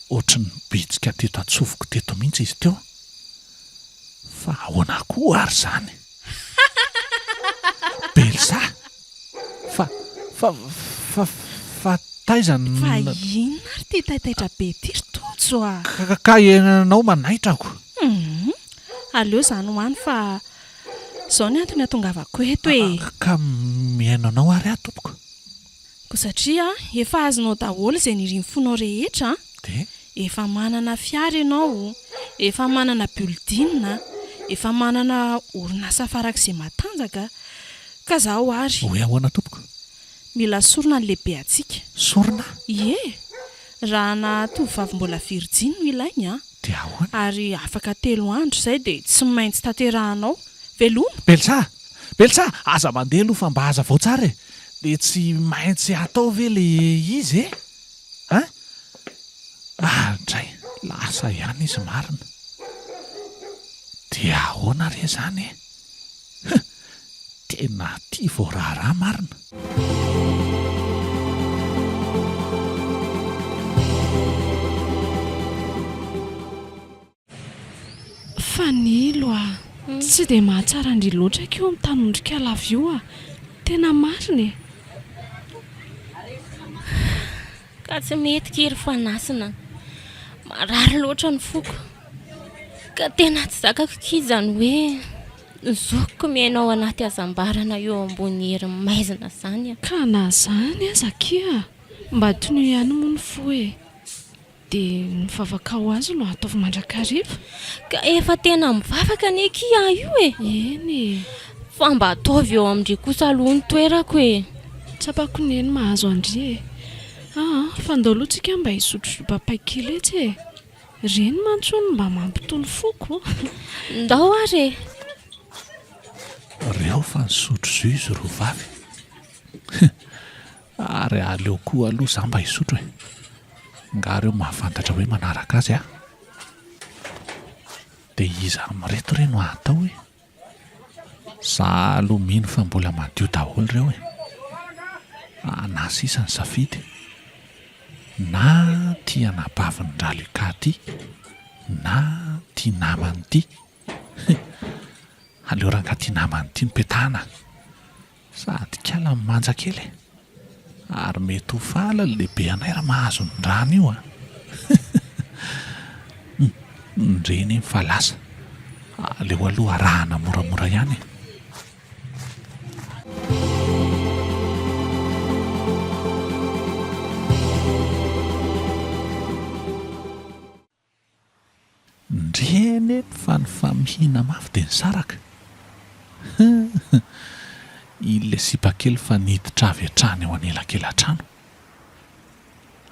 Ohatrany bitsika teto atsofoko teto mihitsy izy teo. Fa ahoana koa ary zany? Belsa? Fa taizany. Fa inona ary ty taitaitra be ty ry tojo a? Ka ianao manaitrako. Aleo zany hoany fa izao ny antony atongavako eto e. Ka mihaino anao ary tompoko. Ko satria efa azonao daholo izay niriam-fonao rehetra. Dia? Efa manana fiara ianao, efa manana building, efa manana orinasa farak'izay matanjaka. Ka zaho ary. Hoe ahoana tompoko? Mila sorona ny lehibe antsika. Sorona? Ie. Raha na tovovavy mbola virgin no ilainy a. Dia ahoana? Ary afaka 3 andro izay dia tsy maintsy tanterahanao. Veloma. Belsa, aza mandeha aloha fa mba aza vao tsara e. Dia tsy maintsy atao ve ilay izy e? Indray, lasa ihany izy marina. Dia ahoana re zany e? Tena tia voaraharaha marina. Fanilo a. Tsy dia mahatsara indry loatra keo amin'ny tanondrika lava io a. Tena marina e. Ka tsy mety kiry fanasina. Marary loatra ny foko. Ka tena tsy zakako kizany hoe zokiko miainao anaty azambarana eo ambony herin'ny maizina zany a. Ka na zany aza kia. Mba toy ny ihany moa ny fo e. Dia mivavaka ho azy no ataovy mandrakariva. Ka efa tena mivavaka ny kia io e. Eny. Fa mba ataovy eo amindry kosa aloha ny toerako e. Tsapako ny eny mahazo andry e. Fa ndao aloha tsika mba hisotro papay kely etsy e. Reny mantsony mba mampitony foko. Ndao ary e. Reo fa nisotro zo izy roa vavy. Ary aleo koa aloha za mba hisotro e. Nga reo mahafantatra hoe manaraka azy a. Dia iza amin'ireto re no atao e. Za aloha mino fa mbola madio daholo reo e. Na sisa ny safidy. Na tia anabavin'ny dralika ty, na tia namany ty. Aleo ranga tia namany ty ny petahana. Sady kala manja kely. Ary mety ho fala ny lehibe anay raha mahazo ny rano io a. Ndreny mifalasa. Aleo aloha arahana moramora ihany e. Ndreny fa ny famihina mafy dia ny saraka. Ilay sipakely fa niditra avy hatrany eo anelakelan-trano.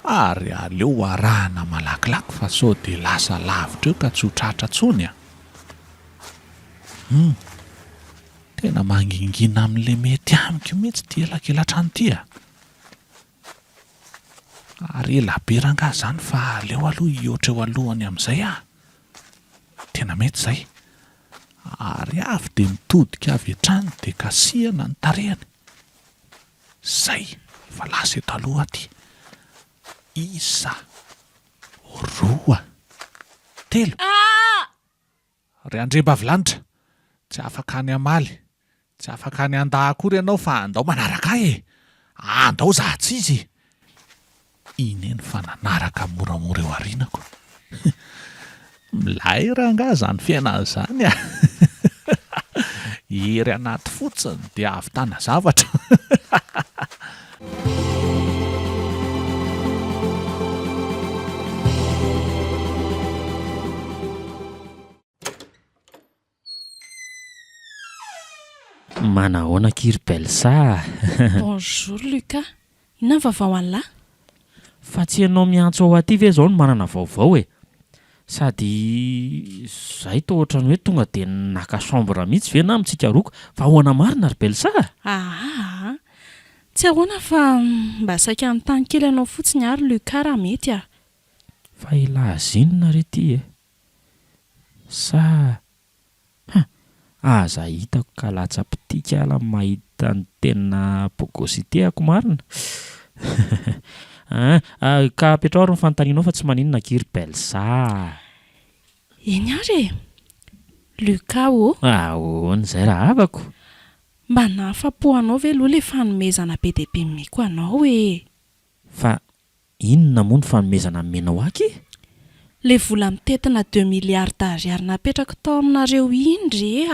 Ary aleo arahana malakilaky fa sao dia lasa lavitra eo ka tsy ho tratra tsony a. Tena mangingina amin'ilay mety amiko mihitsy ty elakelan-trano ty a. Ary elabe rangahy zany fa aleo aloha hihoatra eo alohany amin'izay a. Tena mety izay. Ary avy dia mitodika avy hatrany dia kasihana ny tarehany. Zay, fa lasa eto aloha aty. 1, 2, 3. Ry Andre Bavilanitra, Tsy afaka any amaly, tsy afaka any an-daha akory ianao fa andao manaraka ahy andao za tsy izy. Ineny fa nanaraka moramora eo arinako. Milay ranga zany fiainana zany a. Hery anaty fotsiny dia avy-tana zavatra. Manahoana kiry Belsa? Bonjour Lucas. Inona ny vaovao an'lahy? Fa tsy ianao miantso ao aty ve zao no manana vaovao e? Sady zahay toa ohatrany hoe tonga dia naka chambre mihitsy ve na amintsika roko fa ahoana marina ry Belsa? Tsy ahoana fa mba saika amin'ny kely anao fotsiny ary Lucas raha mety a. Fa ilazinona re ty e? Sa aza hitako ka latsa-pitika ala mahita ny tena bogosité-ako marina. Ka apetrao ary ny fanontanianao fa tsy maninona kiry Belsa. Eny ary e, Lucas o. Ahoana izay raha havako? Mba nahafa-po anao ve aloha ilay fanomezana be dia be miko anao e? Fa inona moa ny fanomezana menao aky? Ilay vola mitetina 2 milliards ariary napetraka tao aminareo indry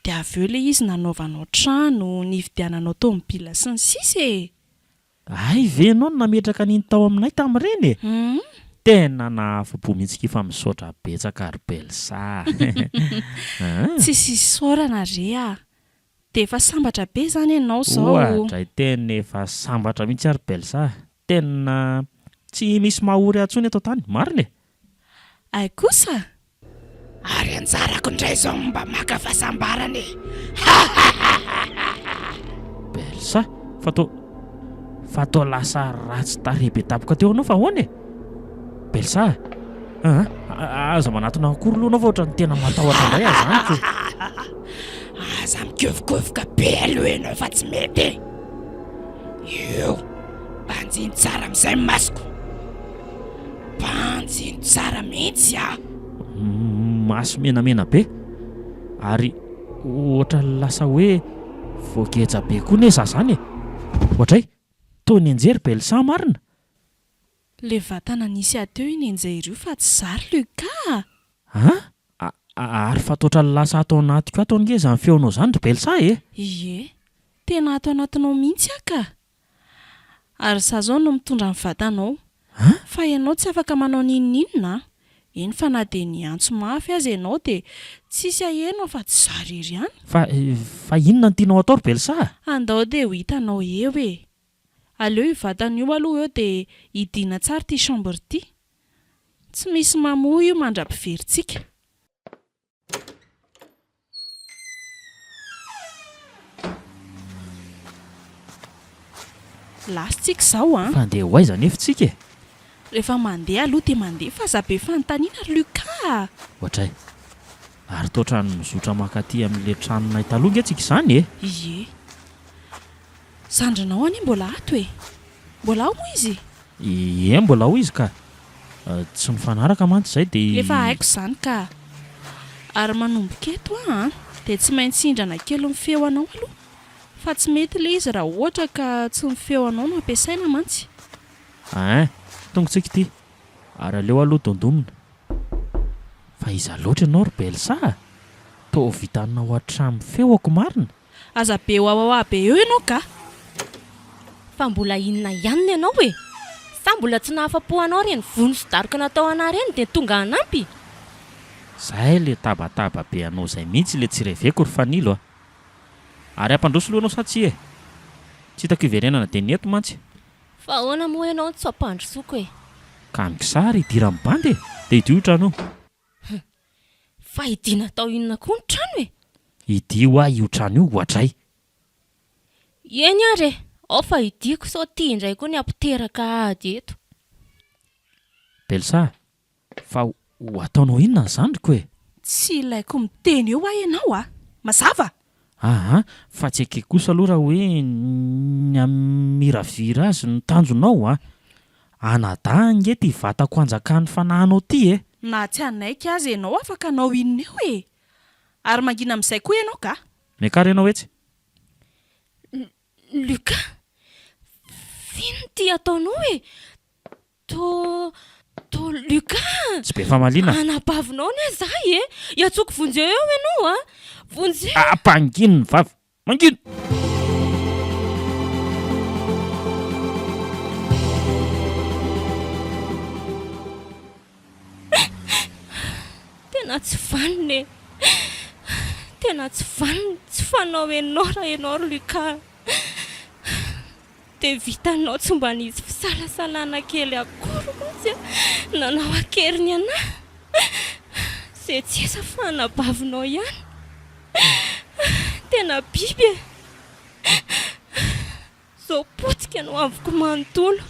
dia avy eo ilay izy nanaovanao trano, nividiananao tômôbila sy ny sisa e. Ay ve ianao no nametraka an'iny tao aminay tamin'ireny e? Tena nahafa-po mihitsy fa misaotra betsaka ry Belsa. Tsisy isaorana re dia efa sambatra be izany ianao izao. Ohatray tena efa sambatra mihitsy ary Belsa. Tena tsy misy mahory atsony eto tany, marina e? Ay kosa? Ary anjarako indray izao mba maka fahasambarany. Belsa, fa tao lasa ratsy tarehy be tapoka teo anao fa ahoana e? Belsa, aza manatona akory aloha anao fa ohatrany tena matahotra indray azaniko. Aza mikovokovoka be aloha ianao fa tsy mety. Eo, banjiny tsara amin'izay masoko. Banjiny tsara mihitsy maso menamena be ary ohatra lasa hoe voageja be koa neza zany e. Ohatray toy ny enjery Belsa marina. Le vatana nisy ateo iny enjery io fa tsy zary Lucas. Ary fa totra lasa atao anatiko ato ngeza ny feonao zany ry Belsa e? Ie, tena atao anatinao mihitsy aka. Ary za zao no mitondra ny vatanao. Fa ianao tsy afaka manao ninona. Eny fa na dia niantso mafy azy ianao dia tsisy aheno fa tsy zary ery ihany. Fa inona no tianao atao ry Belsa? Andao dia ho hitanao eo e. Aleo io vatana io aloha eo dia hidiana tsara ity chambre ity. Tsy misy mamoa io mandra-piveritsika. Lasitsika izao Fa andeha ho aiza nefa tsika e? Rehefa mandeha aloha dia mandeha fa za be fanontaniana ry Lucas. Ohatray, ary toatrany mizotra makaty amin'ilay tranonay taloha nge tsika izany e? Ie. Zandrinao ani mbola ato e? Mbola ao moa izy? Ie, mbola ao izy ka. Tsy mifanaraka mantsy izay dia... Efa haiko izany ka. Ary manomboka eto dia tsy maintsy hindrana kely ny feo anao aloha. Fa tsy mety ilay izy raha ohatra ka tsy ny feo anao no ampiasaina mantsy. Tongotsika ity. Ary aleo aloha dondomina. Fa iza loatra ianao ry Belsa? Toa vitanao hatramin'ny feoko marina. Aza be hoahoa be eo ianao ka. Fa mbola inona ihany ianao e? Sa mbola tsy nahafa-po anao reny vono sy daroka natao ana reny dia tonga hanampy. Zahay le tabataba be anao izay mihitsy le tsy reveko ry fanilo Ary ampandroso loha anao sa tsy e? Tsy hitako iverenana dia neto mantsy. Fa ahoana moa ianao tsy ampandrosoko e? Ka mikisary hidira amin'ny bandy e? Dia hidio trano. Fa hidiana tao inona koa ny trano e? Hidio io trano io ohatray. Eny ary e, ao fa hidiako sao tia indray koa ny ampiteraka ady eto. Belsa, fa ho ataonao inona ny zandriko e? Tsy ilaiko miteny eo ianao mazava. Fa tsy eke kosa aloha raha hoe ny amiravira azy ny tanjonao Anadà ngety vatako anjakan'ny fanahinao ty e? Na tsy anaika azy ianao afaka anao inona eo e? Ary mangina amin'izay koa ianao ka? Miakara ianao etsy? Luka, fino ty ataonao e? To Luka, Tsy be famaliana. anabavinao ny azahy e? Iatsoko vonjeo eo ianao a? Vonjeo. Pangino ny vavy. Mangino. Tena tsy vaniny e. Tena tsy vaniny, tsy fanao ianao raha ianao Luka. Dia vitanao tsy mba nisy fisalasalana kely akory mihitsy nanao akeriny anahy. Izay tsy esa fa anabavinao ihany. Tena biby e. Izao potika no aviko manontolo.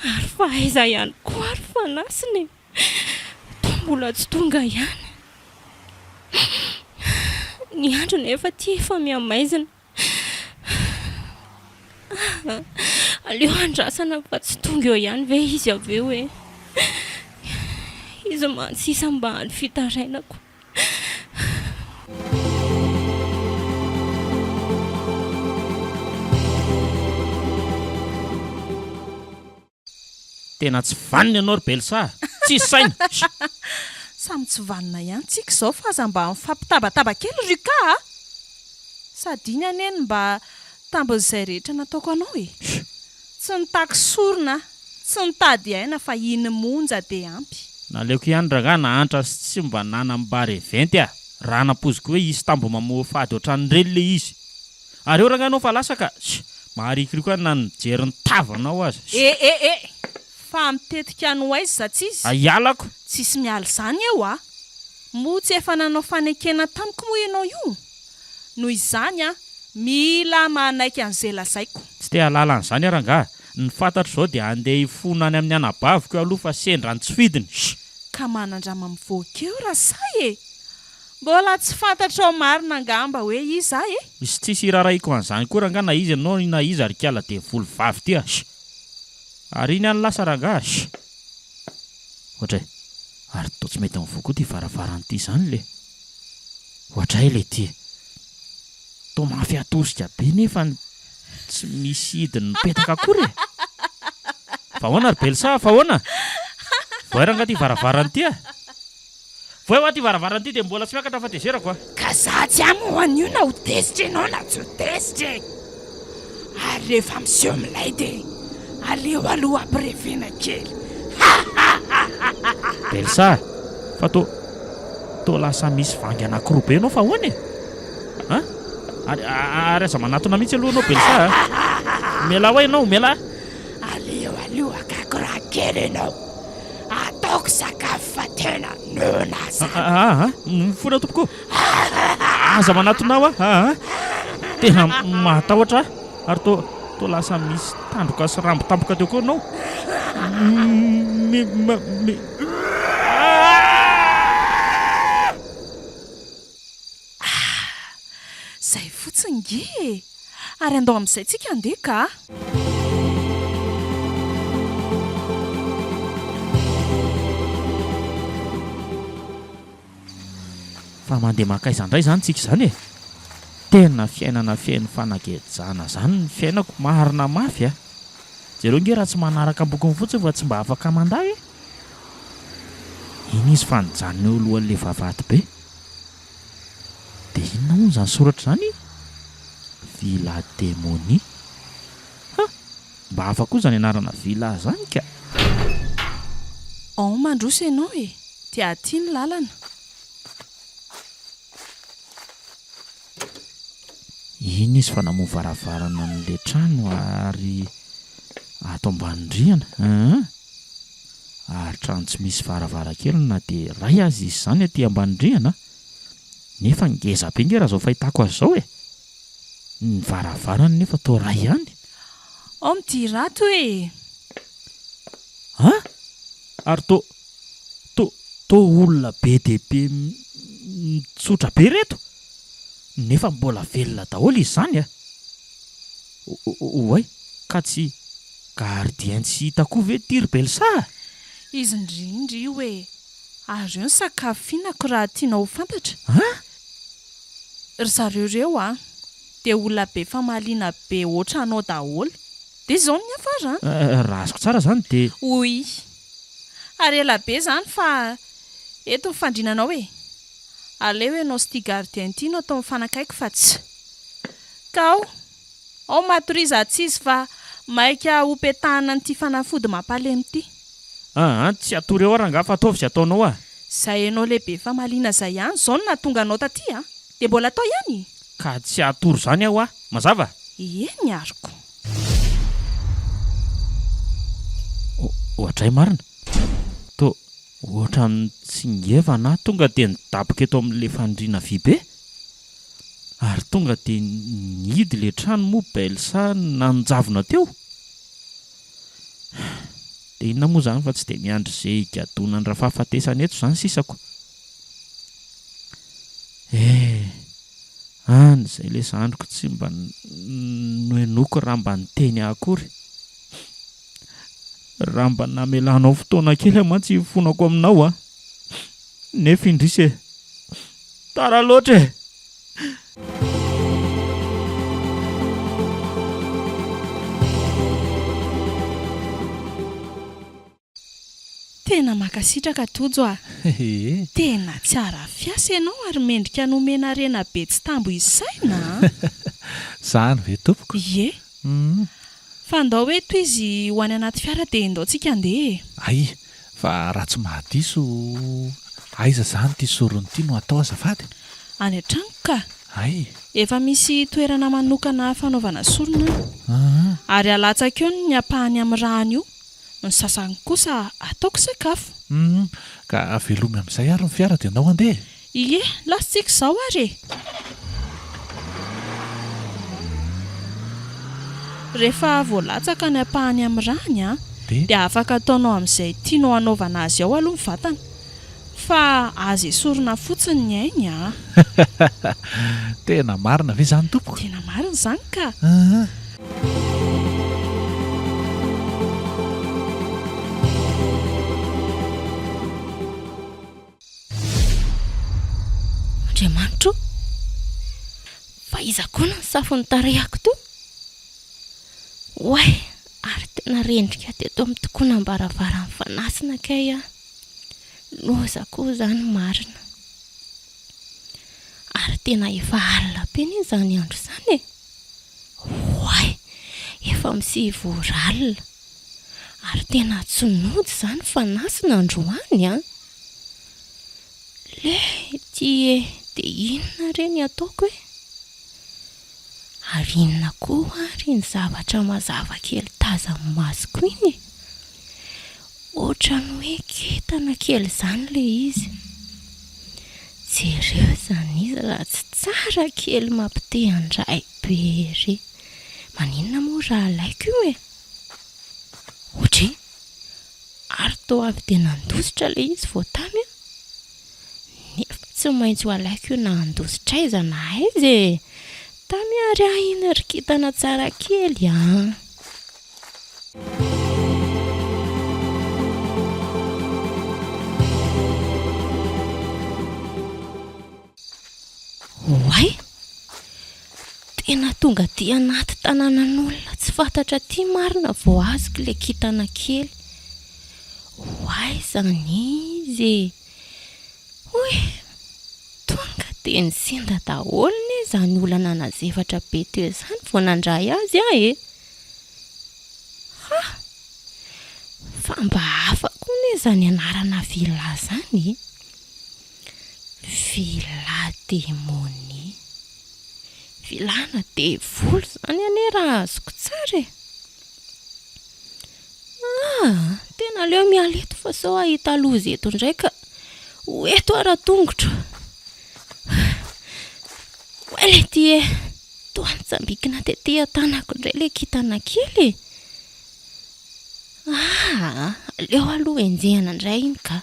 Ary fa aiza ihany koa ary fanasiny. Mbola tsy tonga ihany. Ny andro nefa ty efa miamaizina. Aleo andrasana fa tsy tonga eo ihany ve izy avy eo e. Izy mansisa mba hany fitarainako. Tena tsy vanina ianao ry Belsa. Tsy saina. Samy tsy vanina ihany tsika izao fa aza mba mifampitabataba kely Luka. Sady iny aneny mba tambin'izay rehetra nataoko anao e. Tsy nitaky sorona, tsy nitady aina fa iny monja dia ampy. Naleoko ihany rangahy nahantra sy mba nanambary eventy raha napoziko hoe isy tambo mamoa fady ohatran'ireny le izy. Ary eo rangahy anao fa lasaka. Maharikoriko na nijery ny tavanao azy. Fa mitetika no aiza tsy izy. Aialako. Tsisy miala izany eo a. Motsy efa nanao fanekena tamiko moa ianao io. Noho izany mila manaiky an'izay lazaiko. Tsy te halala an'izany rangahy. Ny fantatro izao dia andeha hifona any amin'ny anabaviko aloha fa sendra ny tsy fidiny. Ka manandrama mivoaka eo raha say e. Mbola tsy fantatrao marina angamba hoe iza e. Misy tsisy iraraiko an'izany koa rangahy na izy ianao na izy ary kala dia volo vavy ty Ary iny any lasa rangahy. Ohatray. Ary toa tsy mety mivoaka ty varavaran'ity izany le. Ohatray le ty. Toa mafy atosika be nefa tsy misy hidiny mipetaka akory e. Fa ahoana ry Belsa, fa ahoana? Voay rangahy ty varavaran'ity Voay ho ty varavaran'ity dia mbola tsy miakatra fa tezerako Ka za tsy amohany io na ho tesitra ianao na tsy ho tesitra. Ary rehefa miseho milay dia aleo aloha ampirevena kely. Belsa, fa toa lasa misy vangy anankiroa be ianao fa ahoana e? Ary aza manatona mihitsy aloha ianao Belsa. Mela ho ianao, mela. Aleo aloha kako raha kely ianao. Ataoko sakafo fa tena nona. Mifona tompoko. Aza manatona aho Tena matahotra. Ary toa lasa misy tandroka sy rambo tampoka teo koa ianao. Zay fotsiny nge. Ary andao amin'izay tsika andeha ka. Fa mandeha makaiza indray izany tsika izany e. Tena fiainana fiain'ny fanagejana izany ny fiainako, marina mafy Jereo nge raha tsy manaraka bokony fotsiny fa tsy mba afaka manday. Iny izy fa nijanona eo alohan'ilay vavahady be. Dia inona moa izany soratra izany? Villa Démonie. Mba hafa koa izany anarana villa izany ka. Ao mandroso ianao e. Dia aty ny lalana. Iny izy fa namoa varavarana n'ilay trano ary ato ambany-drihana. Ary trano tsy misy varavarakely na dia ray azy izy izany aty ambany-drihana. Nefa ngeza be nge raha izao fahitako azy izao e. Ny varavarana nefa toa ray ihany. Ao mity rato e. Ary toa olona be dia be mitsotra be reto. Nefa mbola velona daholo izy izany Oay, ka tsy gardien tsy hita koa ve ty ry Belsa? Izy indrindra io e. ary eo ny sakafo fihinako raha tianao ho fantatra. Ry zareo ireo dia olona be famaliana be oatra anao daholo. Dia izao ny afara. Raha azoko tsara izany dia Oy. Ary ela be izany fa eto ny fandrinanao e. Aleo ianao sy tia gardien ity no atao mifanakaiky fa tsy. Ka ao matoriza tsy izy fa maika hopetahana n'ity fanafody mampalemy ity. tsy atory eo aranga fa ataovy sy ataonao Zay ianao lehibe famaliana zay ihany izao no nahatonga anao taty dia mbola atao ihany. ka tsy atory izany aho mazava. Eny ariko. Ohatray marina. To ohatra ny tsingevana tonga dia nidaboka eto amin'ilay fandriana vy be. Ary tonga dia nihidy ilay trano mobile sa nanjavona teo. Dia inona moa izany fa tsy dia miandry izay gadonany rahafahafatesana eto izany sisako. Any izay ilay zandriko tsy mba noenoko raha mba niteny akory. Raha mba namelanao fotoana kely mantsy hifonako aminao nefa indrisy tara loatra Tena makasitraka tojo Tena tsara fiasa ianao ary mendrika nomena rena be tsy tambo isaina. Zany ve tompoko? Ie. Fa ndao hoe toy izy ho any anaty fiara dia ndaontsika andeha. Ay, fa raha tsy mahadiso aiza zany ity sorony ity no atao azafady? Any an-trano ka. Ay. Efa misy toerana manokana fanaovana sorona. Ary alatsaka eo ny ampahany amin'ny rano io. Ny sasany kosa ataoko sakafo. Ka velomy amin'izay ary ny fiara dia andao andeha. Ie, lasitsika izao ary. Rehefa voalatsaka ny ampahany amin'ny rano dia afaka ataonao amin'izay tianao hanaovana azy ao aloha ny vatana. Fa azy esorina fotsiny ny ainy Tena marina ve izany tompoko? Tena marina izany ka. Andriamanitro, fa iza koa ny safony tarehako to? Oay, ary tena rendrika teto amin'ny tokoana ambaravarany fanasina kay loza koa izany marina. Ary tena efa alina be ny izany andro izany Oay, efa misivor-alina. Ary tena tsy nody izany fanasina androany Le dia inona reny ataoko Ary inona koa ary ny zavatra mazava kely tazan'ny masoko iny. Ohatrany hoe kintana kely izany le izy. Jereo izany izy raha tsy tsara kely mampite handray be re. Maninona moa raha alaiko io Ohatry ary toa avy dia nandositra le izy vao tamy nefa tsy maintsy ho alaiko io na handositra aiza na aiza tamy ary ahina ry kintana tsara kely Oay, tena tonga dia anaty tanànan'olona tsy fantatra ty marina vao azoko le kintana kely. Oay izany izy Oe, tonga dia nisinda daholo izany olana nanazevatra be teo izany vao nandray azy fa mba hafa koa izany anarana vila izany Villa Démonie. Vilana devolo izany raha azoko tsara tena leo mialeto fa sao ahita loza eto ndraika eto ara-tongotra. Oele ty toa nitsambikina tetỳ tanako indray le kintana kely leo aloha enjehana indray iny ka.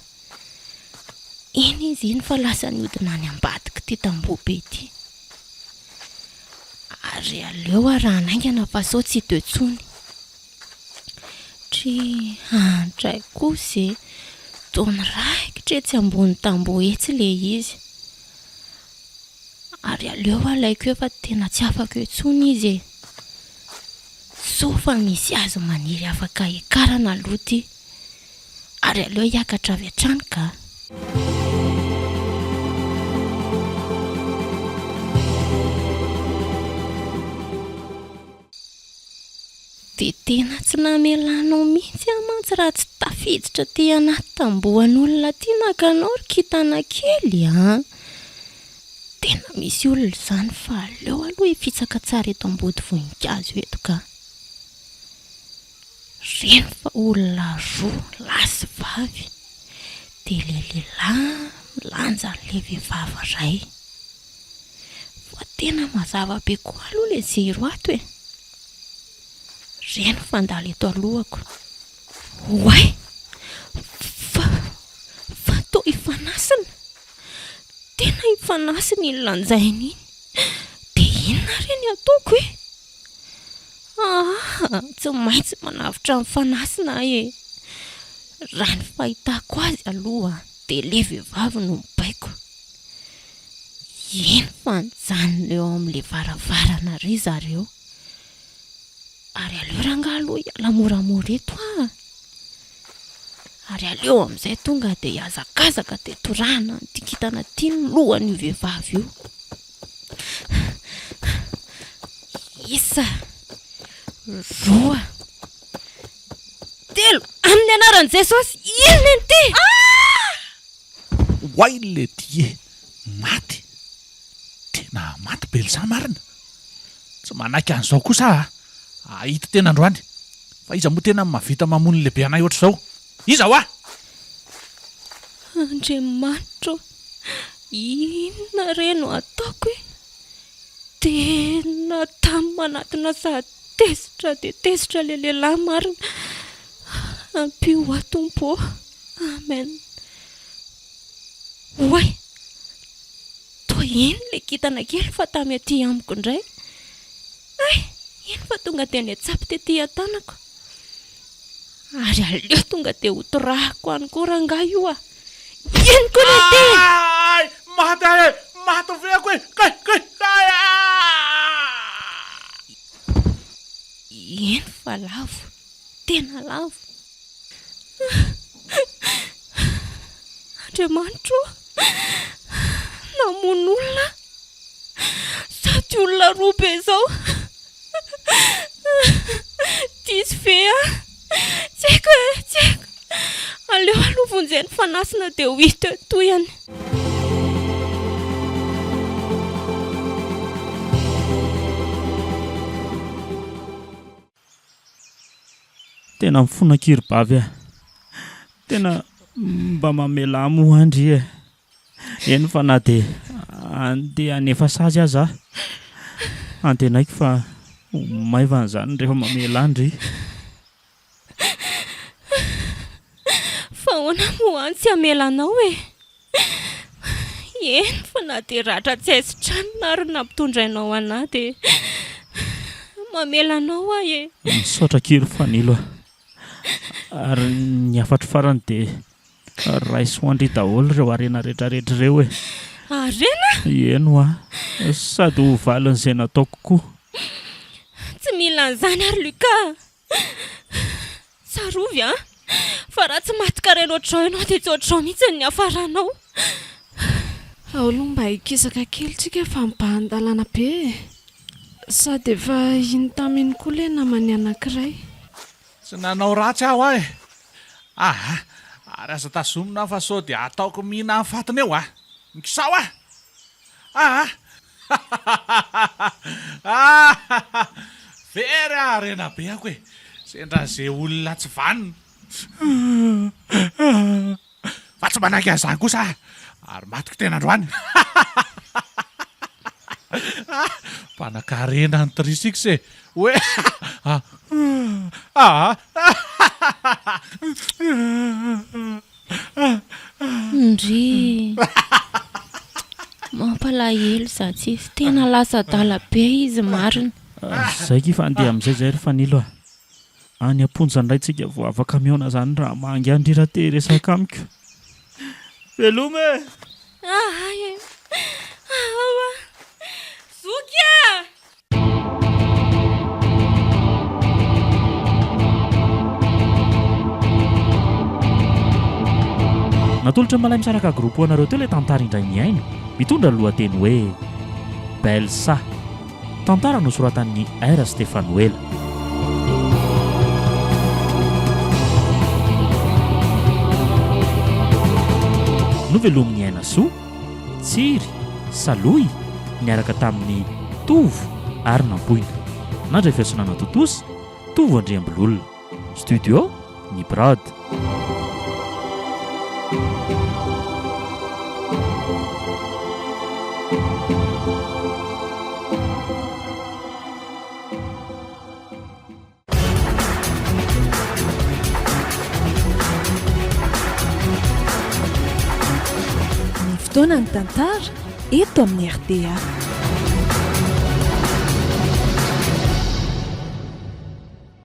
Iny izy iny fa lasa niodina any ambadika ty tamboho be ty. Ary aleo raha naingana fa sao tsy teo intsony. Try andray kosa fotoana raikitra etsy ambony tamboho etsy ilay izy. Ary aleo alaiko eo fa tena tsy afaka eo intsony izy e. Soa fa misy azo maniry afaka hikarana loty. Ary aleo hiakatra avy hatrany ka. Dia tena tsy namelanao mihitsy amantsy raha tsy tafiditra ty anaty tambohan'olona ty nakanao ry kintana kely a. Tena misy olona izany fa aleo aloha hifitsaka tsara eto ambody voninkazo eto ka. Reny fa olona roa lahy sy vavy. Dia ilay lehilahy milanja an'ilay vehivavy iray. Fa tena mazava be koa aloha ilay jiro ato e. Reny fandalo eto alohako. Oay! Fa toa hifanasina. Tena hifanasina iny lanjaina iny. Dia inona reny ataoko e? Tsy maintsy manavitra mifanasina e. Raha ny fahitako azy aloha dia ilay vehivavy no mibaiko. Iny fa nijanona eo amin'ilay varavarana ry zareo. Ary aleo rangahy aloha hiala moramora eto a. Ary aleo amin'izay tonga dia hiazakazaka dia torahana ny kintana tiany lohan'io vehivavy io. Isa, roa, telo, amin'ny anaran'i Jesosy, inona ny ty? Hoay le die maty. Tena maty Belsa marina. Tsy manaiky an'izao kosa ahita tena androany. Fa iza moa tena mahavita mamono lehibe anay ohatr'izao? Iza hoa? Andriamanitra, inona reno ataoko e? Tena tamy manatona sady tesitra dia tesitra ilay lehilahy marina. Ampio ho Tompo. Amen. Oay! Toa iny ilay kintana kely fa tamy aty amiko indray. Ay! Iny fa tonga dia ny atsapy tetỳ an-tanako. Ary aleo tonga dia hotorahako any koa rangahy io a. Iny koa ny ty! Maty veako e! Iny fa lavo. Tena lavo. Andriamanitra, namono olona. Sady olona roa be izao. Diso ve a? Tsy haiko e, tsy haiko. Aleo aloha vonjeny fanasina dia ho hita toyany. Tena mifona kiribavy a. Tena mba mamela amo andry e. Eny fa na dia andeha hanefa sazy aza aho. Antenaiko fa maiva an'izany rehefa mamela andry. Fa ahoana moa any tsy hamelanao e? Eny fa na dia ratra tsy aisin-tranona ary nampitondrainao anahy dia mamelanao ahy e. Misaotra kiro fanilo a. Ary ny afatra farany dia raisy ho andry daholo ireo arena rehetrarehetra ireo e. Arena? Eno a. Sady ho valin'izay nataoko koa. Tsy mila an'izany ary Luka. Tsarovy a. Fa raha tsy maty karena ohatr'izao ianao dia tsy ohatr'izao mihitsy ny hafaranao. Aloha mba hikisaka kely tsika fa mibahan-dalana be. Sady efa iny taminy koa ilay namany anankiray. Tsy nanao ratsy aho ahy. Ary aza tazomina fa sao dia ataoko mihina amin'ny fatiny eo Mikisao Very arena be ako e. Sendra izay olona tsy vanina. Fa tsy manaiky an'izany kosa ary matiko tena androany. Mpanan-karena ny trisix e. Hoe Ndry mampalahelo zatsy. Tena lasa dala be izy marina. Zay kifa andeha amin'izay zay ry fanilo a. Any amponja indray tsika vao afaka mihaona izany raha mangy andry raha te resaka amiko. veloma zoky natolotra malay misaraka groupe anareo teo ilay tantara indray miaino mitondra ny lohateny hoe belsa tantara no soratan'ny R Stefanuel. novelomin'ny aina soa tsiry saloy niaraka tamin'ny tovo ary nampoina nandray fiasanana totosy tovo andriambololona studio ny brad. Fotoana ny tantara eto amin'ny RDA.